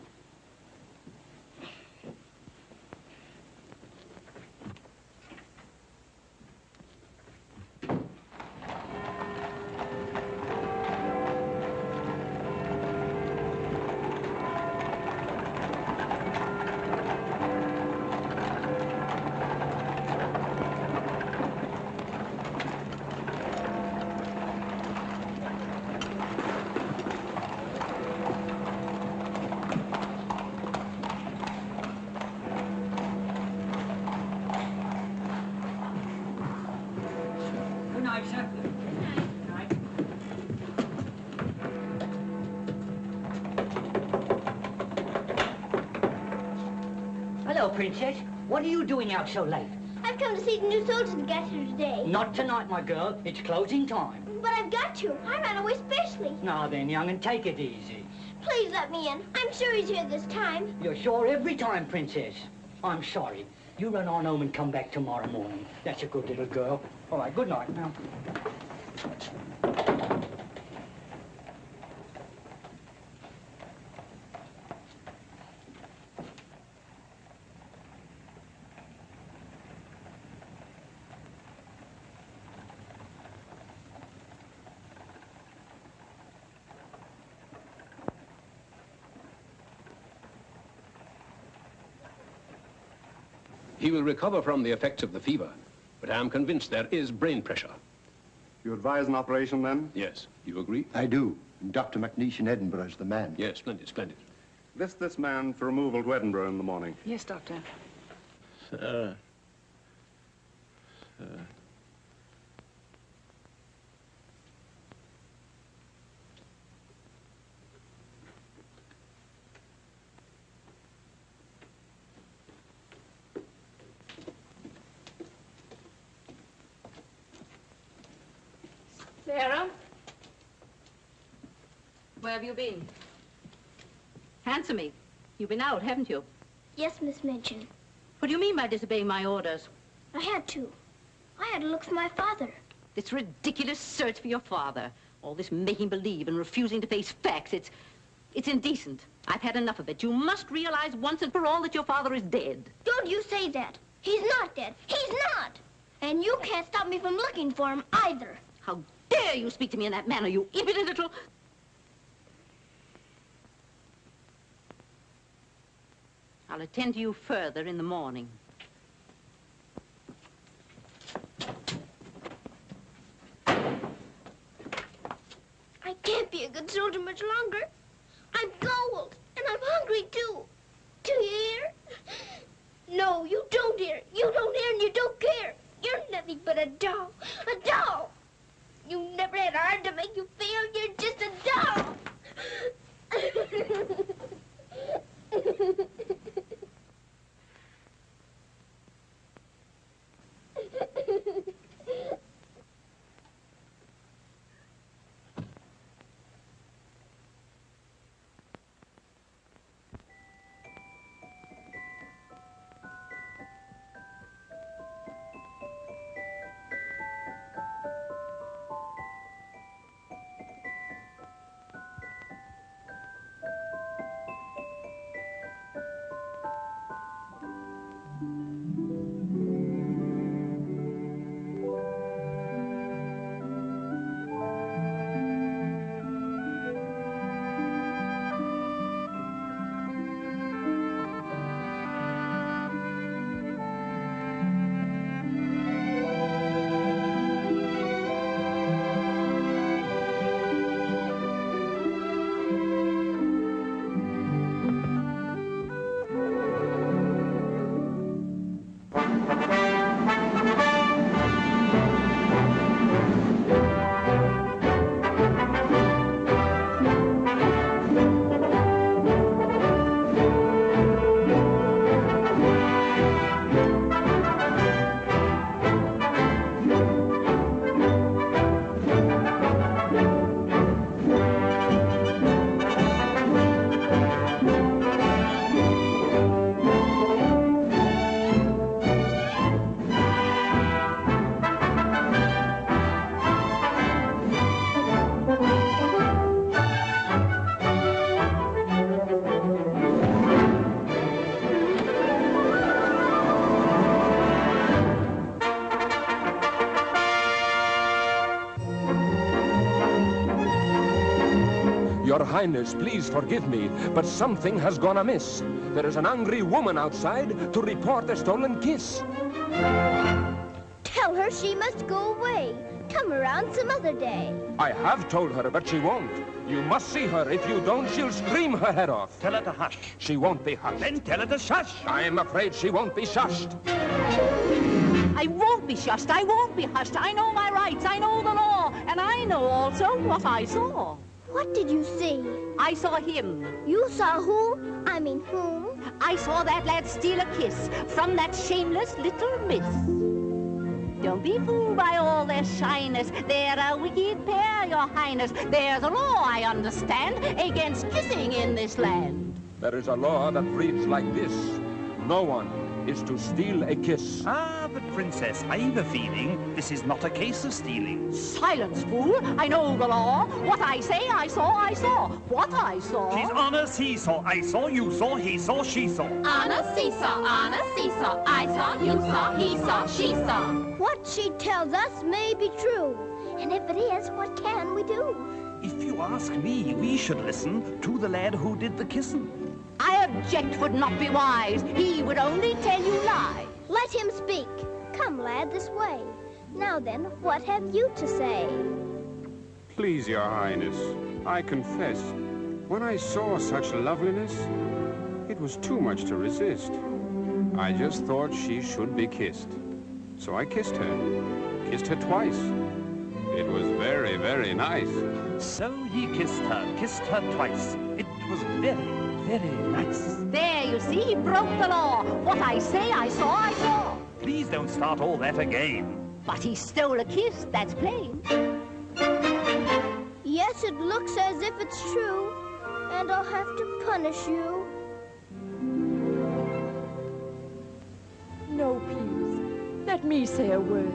Hello, Princess. What are you doing out so late? I've come to see the new soldiers that got here today. Not tonight, my girl. It's closing time. But I've got to. I ran away specially. Now then, young, and take it easy. Please let me in. I'm sure he's here this time. You're sure every time, Princess. I'm sorry. You run on home and come back tomorrow morning. That's a good little girl. All right, good night now. He will recover from the effects of the fever, but I am convinced there is brain pressure. You advise an operation, then? Yes. You agree? I do. And Dr. McNeish in Edinburgh is the man. Yes, splendid, splendid. List this man for removal to Edinburgh in the morning. Yes, Doctor. Sarah? Where have you been? Answer me. You've been out, haven't you? Yes, Miss Minchin. What do you mean by disobeying my orders? I had to. I had to look for my father. This ridiculous search for your father. All this making believe and refusing to face facts. It's indecent. I've had enough of it. You must realize once and for all that your father is dead. Don't you say that. He's not dead. He's not. And you can't stop me from looking for him either. How dare you speak to me in that manner, you impudent little... I'll attend to you further in the morning. I can't be a good soldier much longer. I'm cold, and I'm hungry, too. Do you hear? No, you don't hear. You don't hear and you don't care. You're nothing but a doll. A doll. You never had a heart to make you feel. You're just a doll. Your Highness, please forgive me, but something has gone amiss. There is an angry woman outside to report a stolen kiss. Tell her she must go away. Come around some other day. I have told her, but she won't. You must see her. If you don't, she'll scream her head off. Tell her to hush. She won't be hushed. Then tell her to shush. I am afraid she won't be shushed. I won't be shushed. I won't be hushed. I know my rights. I know the law. And I know also what I saw. What did you see? I saw him. You saw who? I mean whom? I saw that lad steal a kiss from that shameless little miss. Don't be fooled by all their shyness. They're a wicked pair, Your Highness. There's a law, I understand, against kissing in this land. There is a law that reads like this. No one is to steal a kiss. Ah, but Princess, I've a feeling this is not a case of stealing. Silence, fool. I know the law. What I say, I saw, I saw. What I saw... She's on a seesaw. I saw, you saw, he saw, she saw. On a seesaw, on a seesaw. I saw, you saw, he saw, she saw. What she tells us may be true. And if it is, what can we do? If you ask me, we should listen to the lad who did the kissing. I object would not be wise. He would only tell you lies. Let him speak. Come, lad, this way. Now then, what have you to say? Please, Your Highness, I confess, when I saw such loveliness, it was too much to resist. I just thought she should be kissed. So I kissed her twice. It was very, very nice. So he kissed her twice. It was very, very nice. There, you see, he broke the law. What I say, I saw, I saw. Please don't start all that again. But he stole a kiss, that's plain. Yes, it looks as if it's true. And I'll have to punish you. No, please. Let me say a word.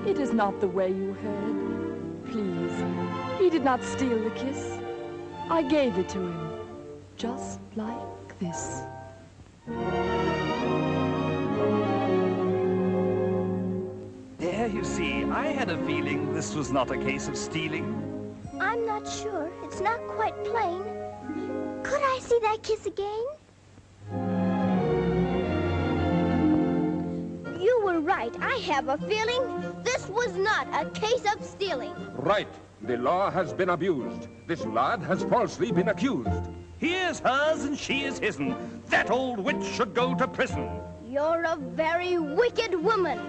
It is not the way you heard. Please. He did not steal the kiss. I gave it to him. Just like this. There, you see, I had a feeling this was not a case of stealing. I'm not sure. It's not quite plain. Could I see that kiss again? You were right. I have a feeling this was not a case of stealing. Right. The law has been abused. This lad has falsely been accused. He is hers and she is his'n. That old witch should go to prison. You're a very wicked woman.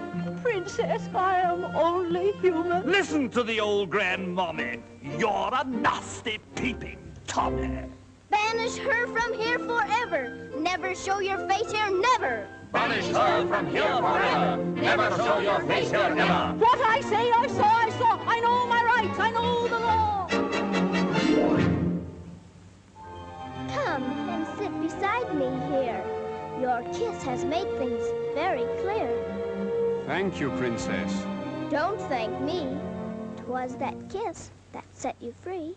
Princess, I am only human. Listen to the old grandmommy. You're a nasty peeping Tommy. Banish her from here forever. Never show your face here, never. Banish her from here forever. Never show your face here, never. What I say, I saw, I saw. I know my rights, I know the law. Come and sit beside me here. Your kiss has made things very clear. Thank you, Princess. Don't thank me. 'Twas that kiss that set you free.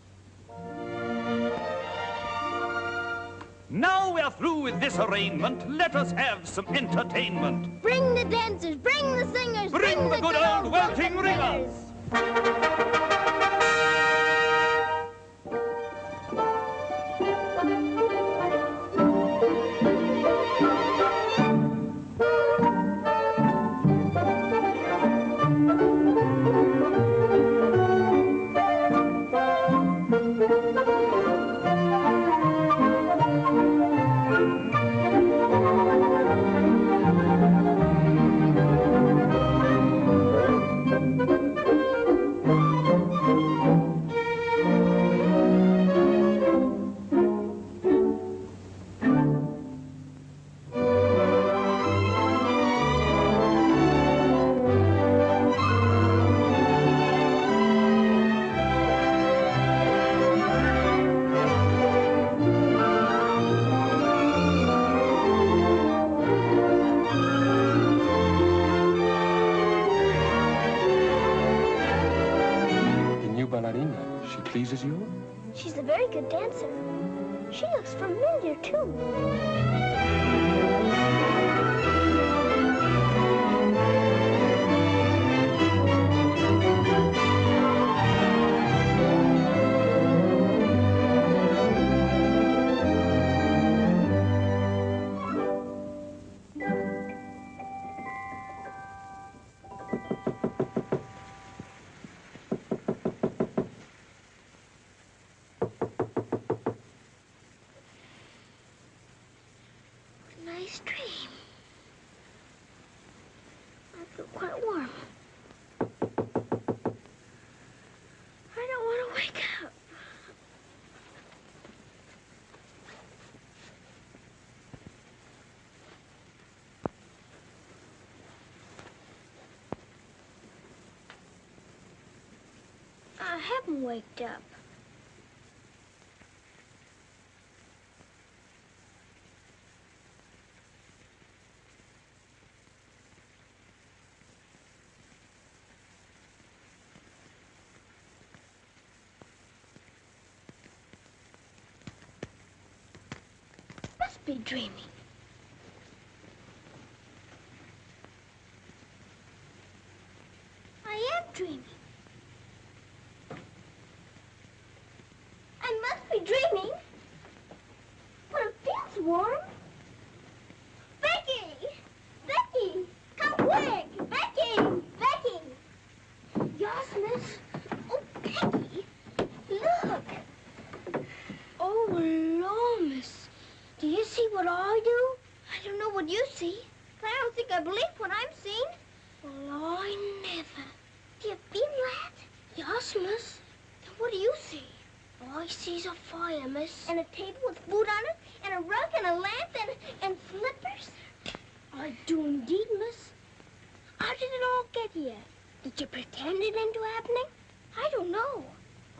Now we're through with this arraignment. Let us have some entertainment. Bring the dancers, bring the singers, Bring the good old welting ringers. Pleases you? She's a very good dancer. She looks familiar, too. haven't waked up. Must be dreaming. I am dreaming. I must be dreaming. But it feels warm. Becky! Becky! Come quick! Becky! Becky! Yes, miss? Oh, Becky! Look! Oh, Lord, miss. Do you see what I do? I don't know what you see, but I don't think I believe what I'm seeing. Well, I never. Do you feel that? Yes, miss. Then what do you see? All I see's a fire, miss. And a table with food on it, and a rug, and a lamp, and slippers. I do indeed, miss. How did it all get here? Did you pretend it into happening? I don't know.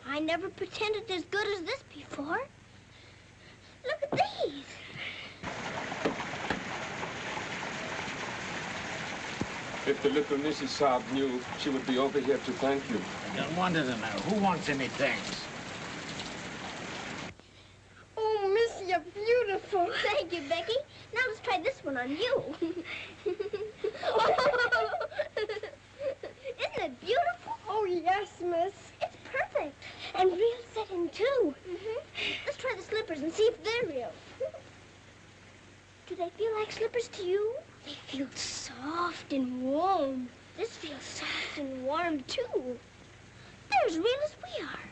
I never pretended as good as this before. Look at these. If the little Mrs. Saab knew, she would be over here to thank you. I don't want to know. Who wants any thanks? Oh, miss, you're beautiful. Thank you, Becky. Now let's try this one on you. Isn't it beautiful? Oh, yes, miss. It's perfect. And real satin, too. Let's try the slippers and see if they're real. Do they feel like slippers to you? They feel soft and warm. This feels soft and warm, too. They're as real as we are.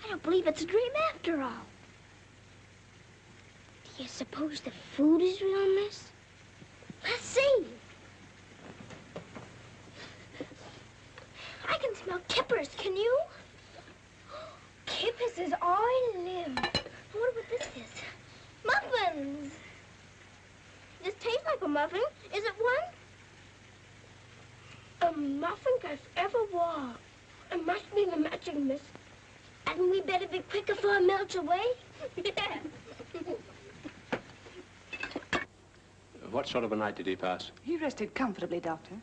I don't believe it's a dream after all. Do you suppose the food is real, miss? Let's see. I can smell kippers, can you? Kippers is I live. I wonder what this is. Muffins! This tastes like a muffin. Is it one? A muffin as ever was. It must be the magic, miss. Hadn't we better be quick before it melts away? Yeah. What sort of a night did he pass? He rested comfortably, Doctor.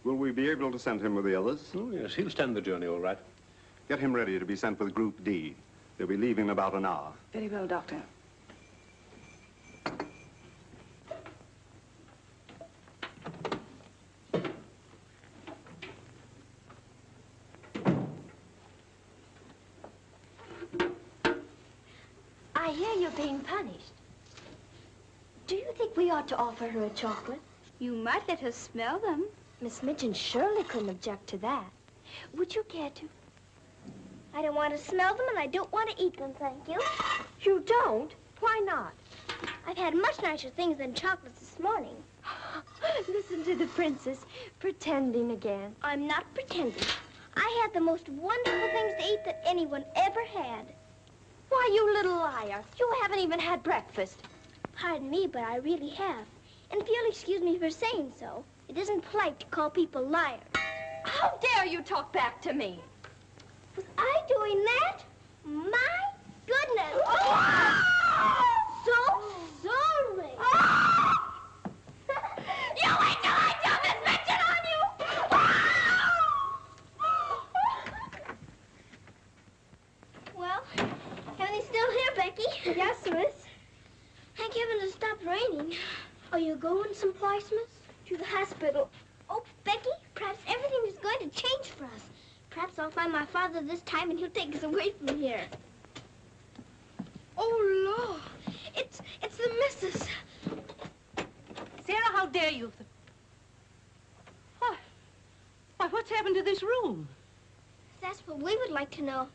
Will we be able to send him with the others? Oh, yes, he'll stand the journey all right. Get him ready to be sent with Group D. They'll be leaving in about an hour. Very well, Doctor. I hear you're being punished. Do you think we ought to offer her a chocolate? You might let her smell them. Miss Mitchell surely couldn't object to that. Would you care to? I don't want to smell them, and I don't want to eat them, thank you. You don't? Why not? I've had much nicer things than chocolates this morning. Listen to the princess, pretending again. I'm not pretending. I had the most wonderful things to eat that anyone ever had. Why, you little liar. You haven't even had breakfast. Pardon me, but I really have. And if you'll excuse me for saying so, it isn't polite to call people liars. How dare you talk back to me? Was I doing that? My goodness. Oh! So sorry. Oh! You wait till I tell Miss Mitchell on you. Well, everything's still here, Becky. Yes, miss. Thank heaven it stopped raining. Are you going someplace, miss? To the hospital. Oh, Becky, perhaps everything is going to change for us. Perhaps I'll find my father this time and he'll take us away from here. Oh, Lord. It's the missus. Sarah, how dare you? Why, what's happened to this room? That's what we would like to know.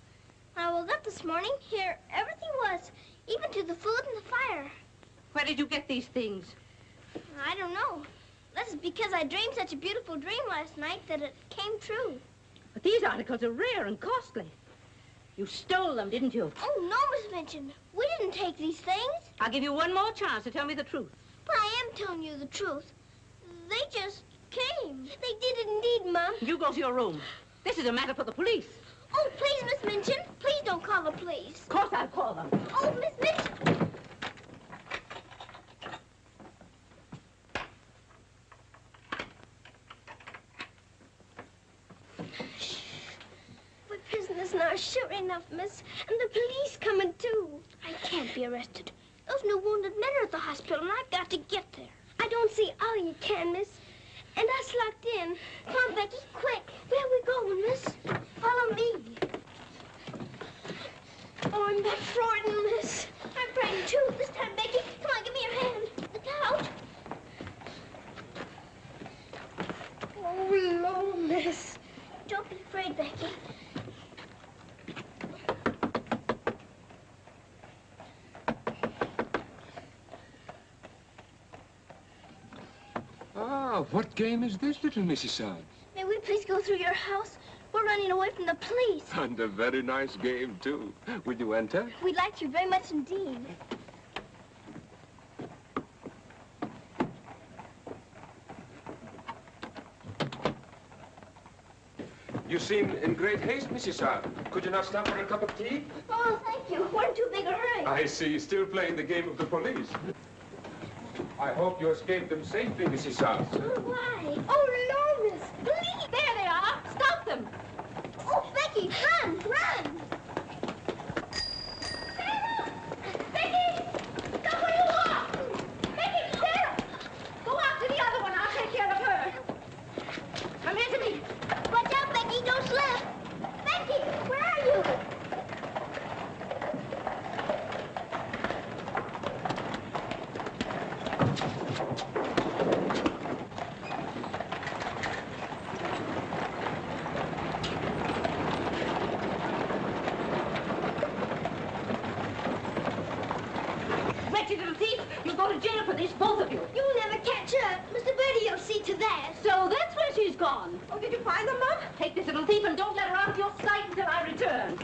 When I woke up this morning, here everything was, even to the food and the fire. Where did you get these things? I don't know. This is because I dreamed such a beautiful dream last night that it came true. But these articles are rare and costly. You stole them, didn't you? Oh, no, Miss Minchin. We didn't take these things. I'll give you one more chance to tell me the truth. But I am telling you the truth. They just came. They did indeed, Mom. You go to your room. This is a matter for the police. Oh, please, Miss Minchin. Please don't call the police. Of course I'll call them. Oh, Miss Minchin. We're prisoners now, sure enough, miss. And the police coming, too. I can't be arrested. Those new wounded men are at the hospital, and I've got to get there. I don't see how you can, miss. And us locked in. Come on, Becky, quick. Where are we going, miss? Follow me. Oh, I'm that frightened, miss. I'm frightened, too. This time, Becky. Come on, give me your hand. Look out. Oh, Lord, miss. Don't be afraid, Becky. Ah, what game is this, little Mrs. Hodge? May we please go through your house? We're running away from the police. And a very nice game, too. Will you enter? We'd like to very much indeed. You seem in great haste, Mrs. Hodge. Could you not stop for a cup of tea? Oh, thank you. We're in too big a hurry. I see. Still playing the game of the police. I hope you escaped them safely, Mrs. Hodge. Oh, why? Oh, Lord, miss. Please. There they are. Stop them. Oh, Becky, run, run. Sarah! Becky! Come where you are! Becky, Sarah! Go after the other one. I'll take care of her. Come here to me. Watch out, Becky, don't slip. Becky, where are you? Wretched little thief. You'll go to jail for this, both of you. You'll never catch her. Mr. Birdie will see to that. So that's where she's gone. Oh, did you find them, Mum? Take this little thief and don't let her out of your sight until I return.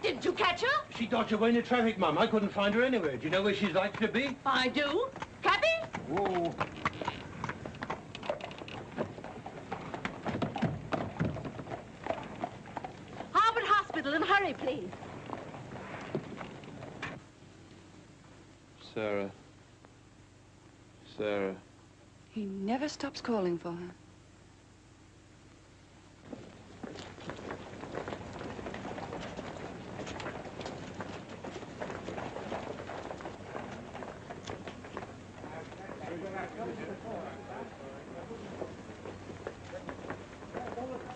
Didn't you catch her? She dodged away in the traffic, Mum. I couldn't find her anywhere. Do you know where she's likely to be? I do. Cabby? Whoa. Harvard Hospital, and hurry, please. Sarah. Sarah. He never stops calling for her.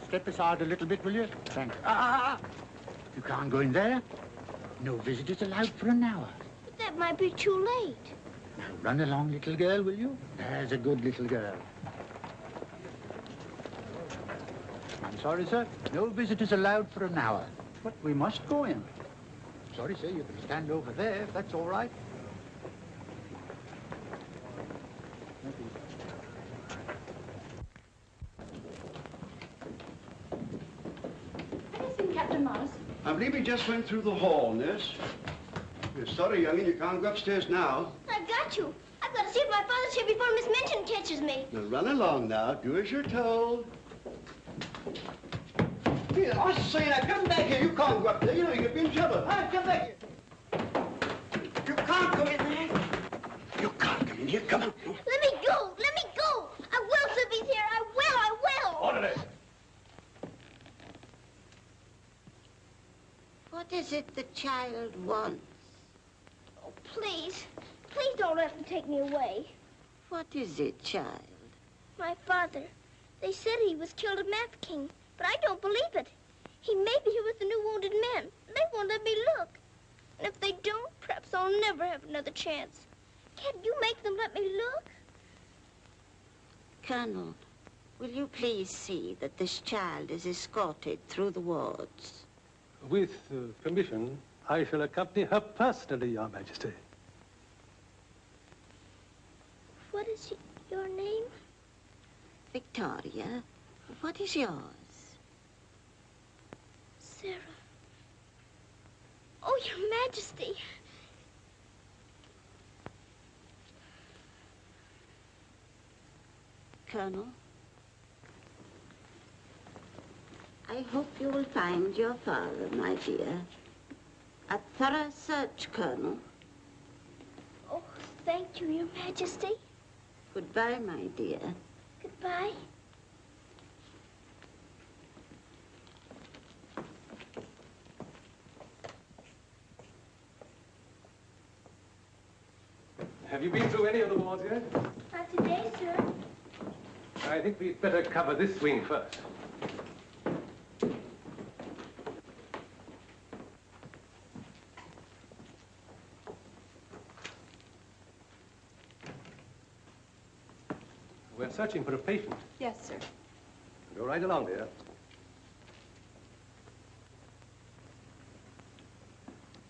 Step aside a little bit, will you? Thanks. You can't go in there. No visitors allowed for an hour. But that might be too late. Now, run along, little girl, will you? There's a good little girl. I'm sorry, sir. No visitors allowed for an hour. But we must go in. Sorry, sir. You can stand over there, if that's all right. Have you seen Captain Morris? I believe he just went through the hall, nurse. You're sorry, young'un, you can't go upstairs now. I've got to. I've got to see if my father's here before Miss Minchin catches me. Now run along now. Do as you're told. Here, I say, now come back here. You can't go up there. You know you'll be in trouble. Come back here. You can't come in there. You can't come in here. Come on. Let me go. Let me go. I will slip he's here. I will. I will. Orderly. What is it the child wants? Oh, please. Please don't have to take me away. What is it, child? My father. They said he was killed at Mafeking, but I don't believe it. He may be here with the new wounded men. They won't let me look. And if they don't, perhaps I'll never have another chance. Can't you make them let me look? Colonel, will you please see that this child is escorted through the wards? With permission, I shall accompany her personally, Your Majesty. What is your name? Victoria, what is yours? Sarah. Oh, Your Majesty. Colonel? I hope you will find your father, my dear. A thorough search, Colonel. Oh, thank you, Your Majesty. Goodbye, my dear. Goodbye. Have you been through any of the wards yet? Not today, sir. I think we'd better cover this wing first. We're searching for a patient. Yes, sir. Go right along, dear.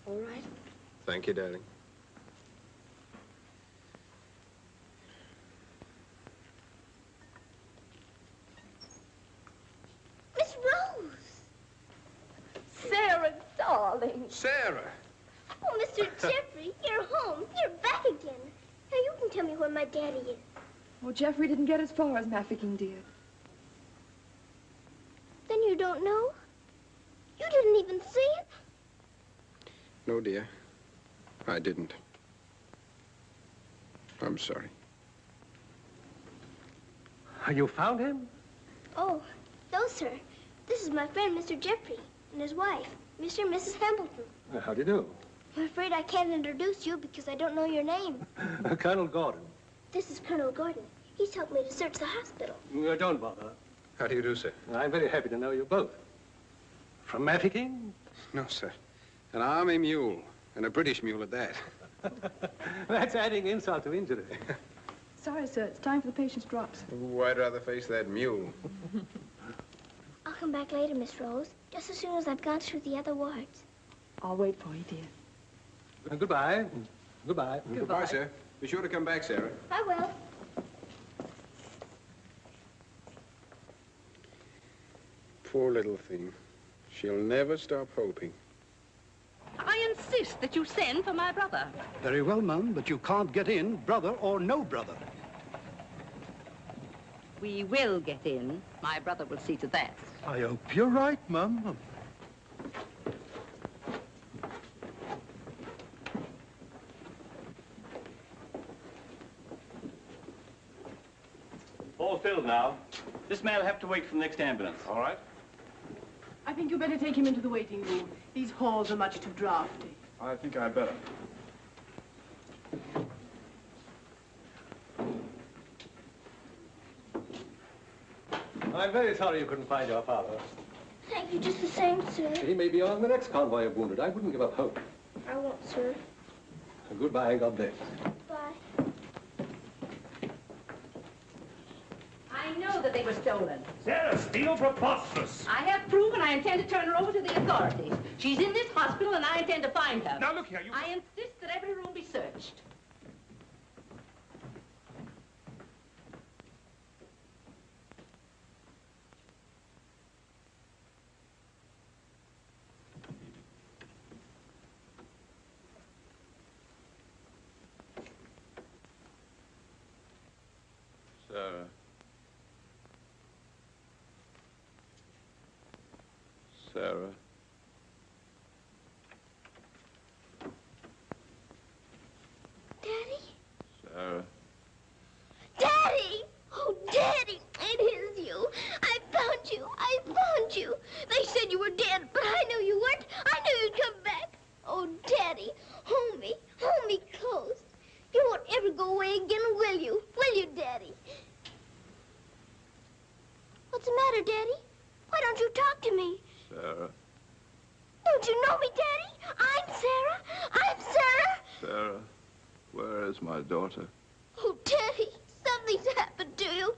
All right. Thank you, darling. Miss Rose! Sarah, darling. Sarah! Oh, Mr. Jeffrey, you're home. You're back again. Now you can tell me where my daddy is. Oh, Jeffrey didn't get as far as Mafeking, dear. Then you don't know? You didn't even see him? No, dear. I didn't. I'm sorry. You found him? Oh, no, sir. This is my friend, Mr. Jeffrey, and his wife, Mr. and Mrs. Hamilton. How do you do? I'm afraid I can't introduce you because I don't know your name. Colonel Gordon. This is Colonel Gordon. He's helped me to search the hospital. Don't bother. How do you do, sir? I'm very happy to know you both. From Mafeking? No, sir. An army mule, and a British mule at that. That's adding insult to injury. Sorry, sir. It's time for the patient's drops. Ooh, I'd rather face that mule. I'll come back later, Miss Rose, just as soon as I've gone through the other wards. I'll wait for you, dear. Goodbye. Goodbye. Goodbye, sir. Be sure to come back, Sarah. I will. Poor little thing. She'll never stop hoping. I insist that you send for my brother. Very well, Mum, but you can't get in, brother or no brother. We will get in. My brother will see to that. I hope you're right, Mum. All filled now. This man will have to wait for the next ambulance. All right. I think you better take him into the waiting room. These halls are much too drafty. I think I'd better. I'm very sorry you couldn't find your father. Thank you just the same, sir. He may be on the next convoy of wounded. I wouldn't give up hope. I won't, sir. Goodbye and God bless. Bye. I know that they were stolen. Sarah, steal preposterous. I have proof, and I intend to turn her over to the authorities. She's in this hospital, and I intend to find her. Now, look here, you... I insist that every room be searched. Sarah. Sarah. Daddy? Sarah. Daddy! Oh, Daddy, it is you. I found you. I found you. They said you were dead, but I knew you weren't. I knew you'd come back. Oh, Daddy, hold me close. You won't ever go away again, will you? Will you, Daddy? What's the matter, Daddy? Why don't you talk to me? Sarah. Don't you know me, Daddy? I'm Sarah. I'm Sarah. Sarah. Where is my daughter? Oh, Daddy, something's happened to you.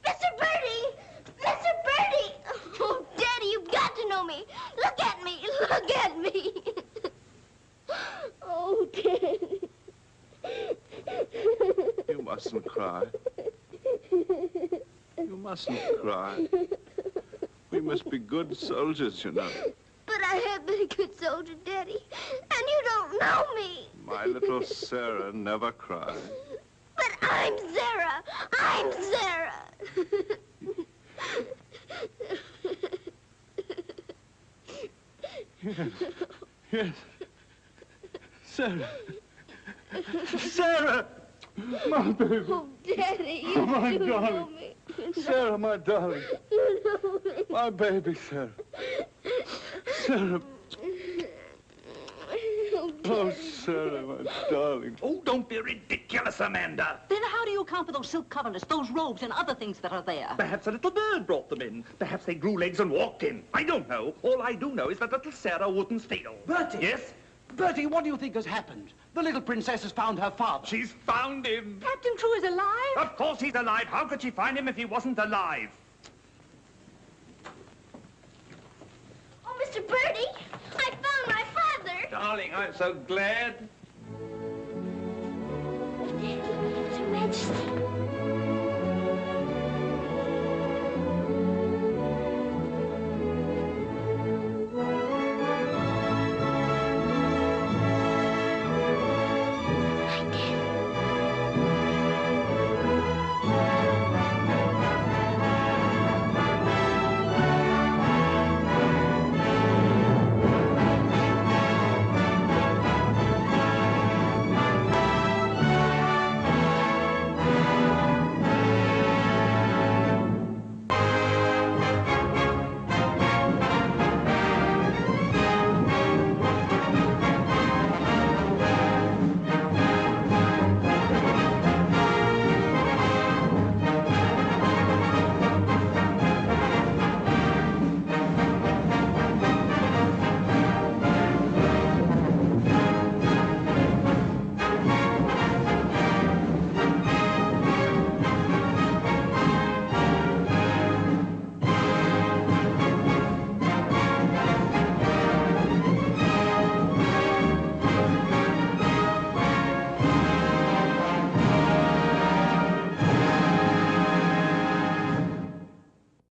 Mr. Birdie! Mr. Birdie! Oh, Daddy, you've got to know me. Look at me. Look at me. Oh, Daddy. You mustn't cry. You mustn't cry. We must be good soldiers, you know. But I have been a good soldier, Daddy, and you don't know me. My little Sarah never cried. But I'm Sarah. I'm Sarah. Yes. Yes. Sarah. Sarah! My baby. Oh, Daddy, you my do darling. know me. Sarah, my darling. You know me. My baby, Sarah. Sarah. Oh, Sarah, my darling. Oh, don't be ridiculous, Amanda. Then how do you account for those silk coverlets, those robes and other things that are there? Perhaps a little bird brought them in. Perhaps they grew legs and walked in. I don't know. All I do know is that little Sarah wouldn't steal. Bertie! Yes? Bertie, what do you think has happened? The little princess has found her father. She's found him. Captain Crewe is alive? Of course he's alive. How could she find him if he wasn't alive? Oh, Mr. Birdie, I found my father. Darling, I'm so glad. Your Majesty.